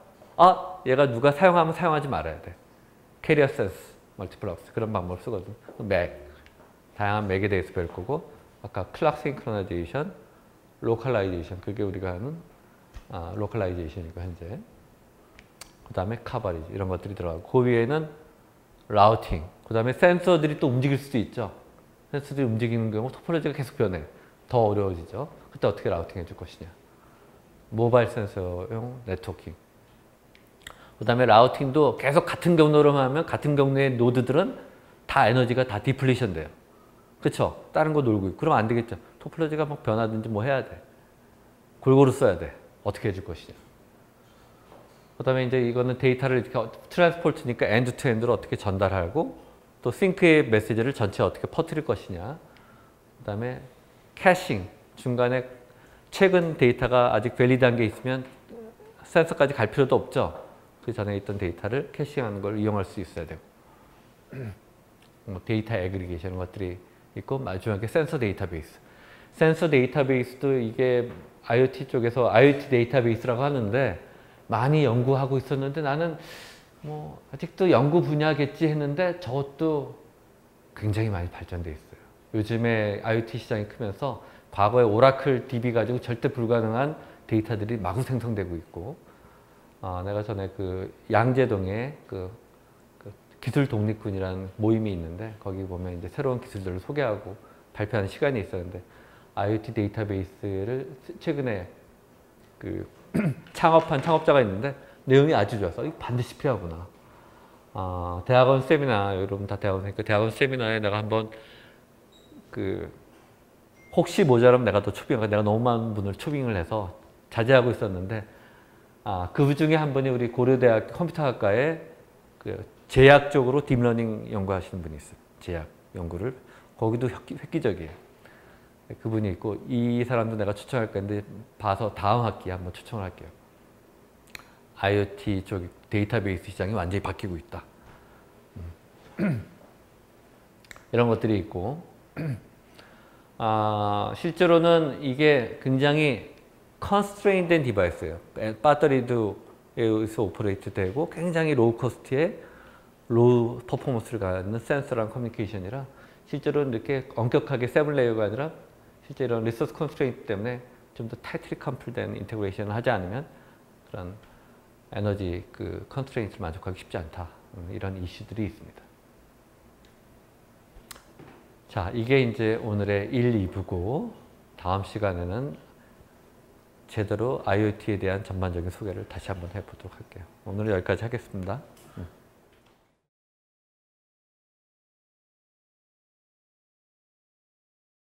얘가 누가 사용하면 사용하지 말아야 돼. 캐리어 센스, 멀티플럭스 그런 방법을 쓰거든. 맥. 다양한 맥에 대해서 배울 거고 아까 클락 싱크로나이제이션, 로컬라이제이션 그게 우리가 하는 로컬라이제이션이고 현재. 그 다음에 커버리지 이런 것들이 들어가고 그 위에는 라우팅 그 다음에 센서들이 또 움직일 수도 있죠. 센서들이 움직이는 경우 토폴로지가 계속 변해. 더 어려워지죠. 그때 어떻게 라우팅 해줄 것이냐. 모바일 센서용 네트워킹 그 다음에 라우팅도 계속 같은 경로로만 하면 같은 경로의 노드들은 다 에너지가 다 디플리션 돼요. 그쵸? 다른 거 놀고 있고 그러면 안 되겠죠. 토폴로지가 막 변하든지 뭐 해야 돼. 골고루 써야 돼. 어떻게 해줄 것이냐. 그 다음에 이제 이거는 데이터를 이렇게 트랜스포트니까 엔드 투 엔드로 어떻게 전달하고 또 싱크의 메시지를 전체 어떻게 퍼뜨릴 것이냐. 그 다음에 캐싱 중간에 최근 데이터가 아직 밸리드한 게 있으면 센서까지 갈 필요도 없죠. 그 전에 있던 데이터를 캐싱하는 걸 이용할 수 있어야 되고 뭐 데이터 애그리게이션 이런 것들이 있고 마지막에 센서 데이터베이스. 센서 데이터베이스도 이게 IoT 쪽에서 IoT 데이터베이스라고 하는데 많이 연구하고 있었는데 나는 뭐 아직도 연구 분야겠지 했는데 저것도 굉장히 많이 발전돼 있어요. 요즘에 IoT 시장이 크면서 과거에 오라클 DB 가지고 절대 불가능한 데이터들이 마구 생성되고 있고, 내가 전에 그 양재동에 그 기술 독립군이라는 모임이 있는데 거기 보면 이제 새로운 기술들을 소개하고 발표하는 시간이 있었는데 IoT 데이터베이스를 최근에 그 창업한 창업자가 있는데 내용이 아주 좋아서 이거 반드시 필요하구나. 대학원 세미나, 여러분 다 대학원이니까 대학원 세미나에 내가 한번 그 혹시 모자라면 내가 더 초빙하고 내가 너무 많은 분을 초빙을 해서 자제하고 있었는데 그 중에 한 분이 우리 고려대학 컴퓨터학과에 그 제약 쪽으로 딥러닝 연구하시는 분이 있어요. 제약 연구를. 거기도 획기적이에요. 그분이 있고 이 사람도 내가 추천할 건데 봐서 다음 학기에 한번 추천을 할게요. IoT 쪽 데이터베이스 시장이 완전히 바뀌고 있다. 이런 것들이 있고 실제로는 이게 굉장히 컨스트레인 된 디바이스예요. 배터리도 에서 오퍼레이트 되고 굉장히 로우 코스트에 로우 퍼포먼스를 갖는 센서랑 커뮤니케이션이라 실제로는 이렇게 엄격하게 세븐 레이어가 아니라 실제 이런 리소스 컨스트레인트 때문에 좀 더 타이틀리 컴플된 인테그레이션을 하지 않으면 그런 에너지 그 컨스트레인트를 만족하기 쉽지 않다. 이런 이슈들이 있습니다. 자, 이게 이제 오늘의 1, 2부고 다음 시간에는 제대로 IoT에 대한 전반적인 소개를 다시 한번 해보도록 할게요. 오늘은 여기까지 하겠습니다.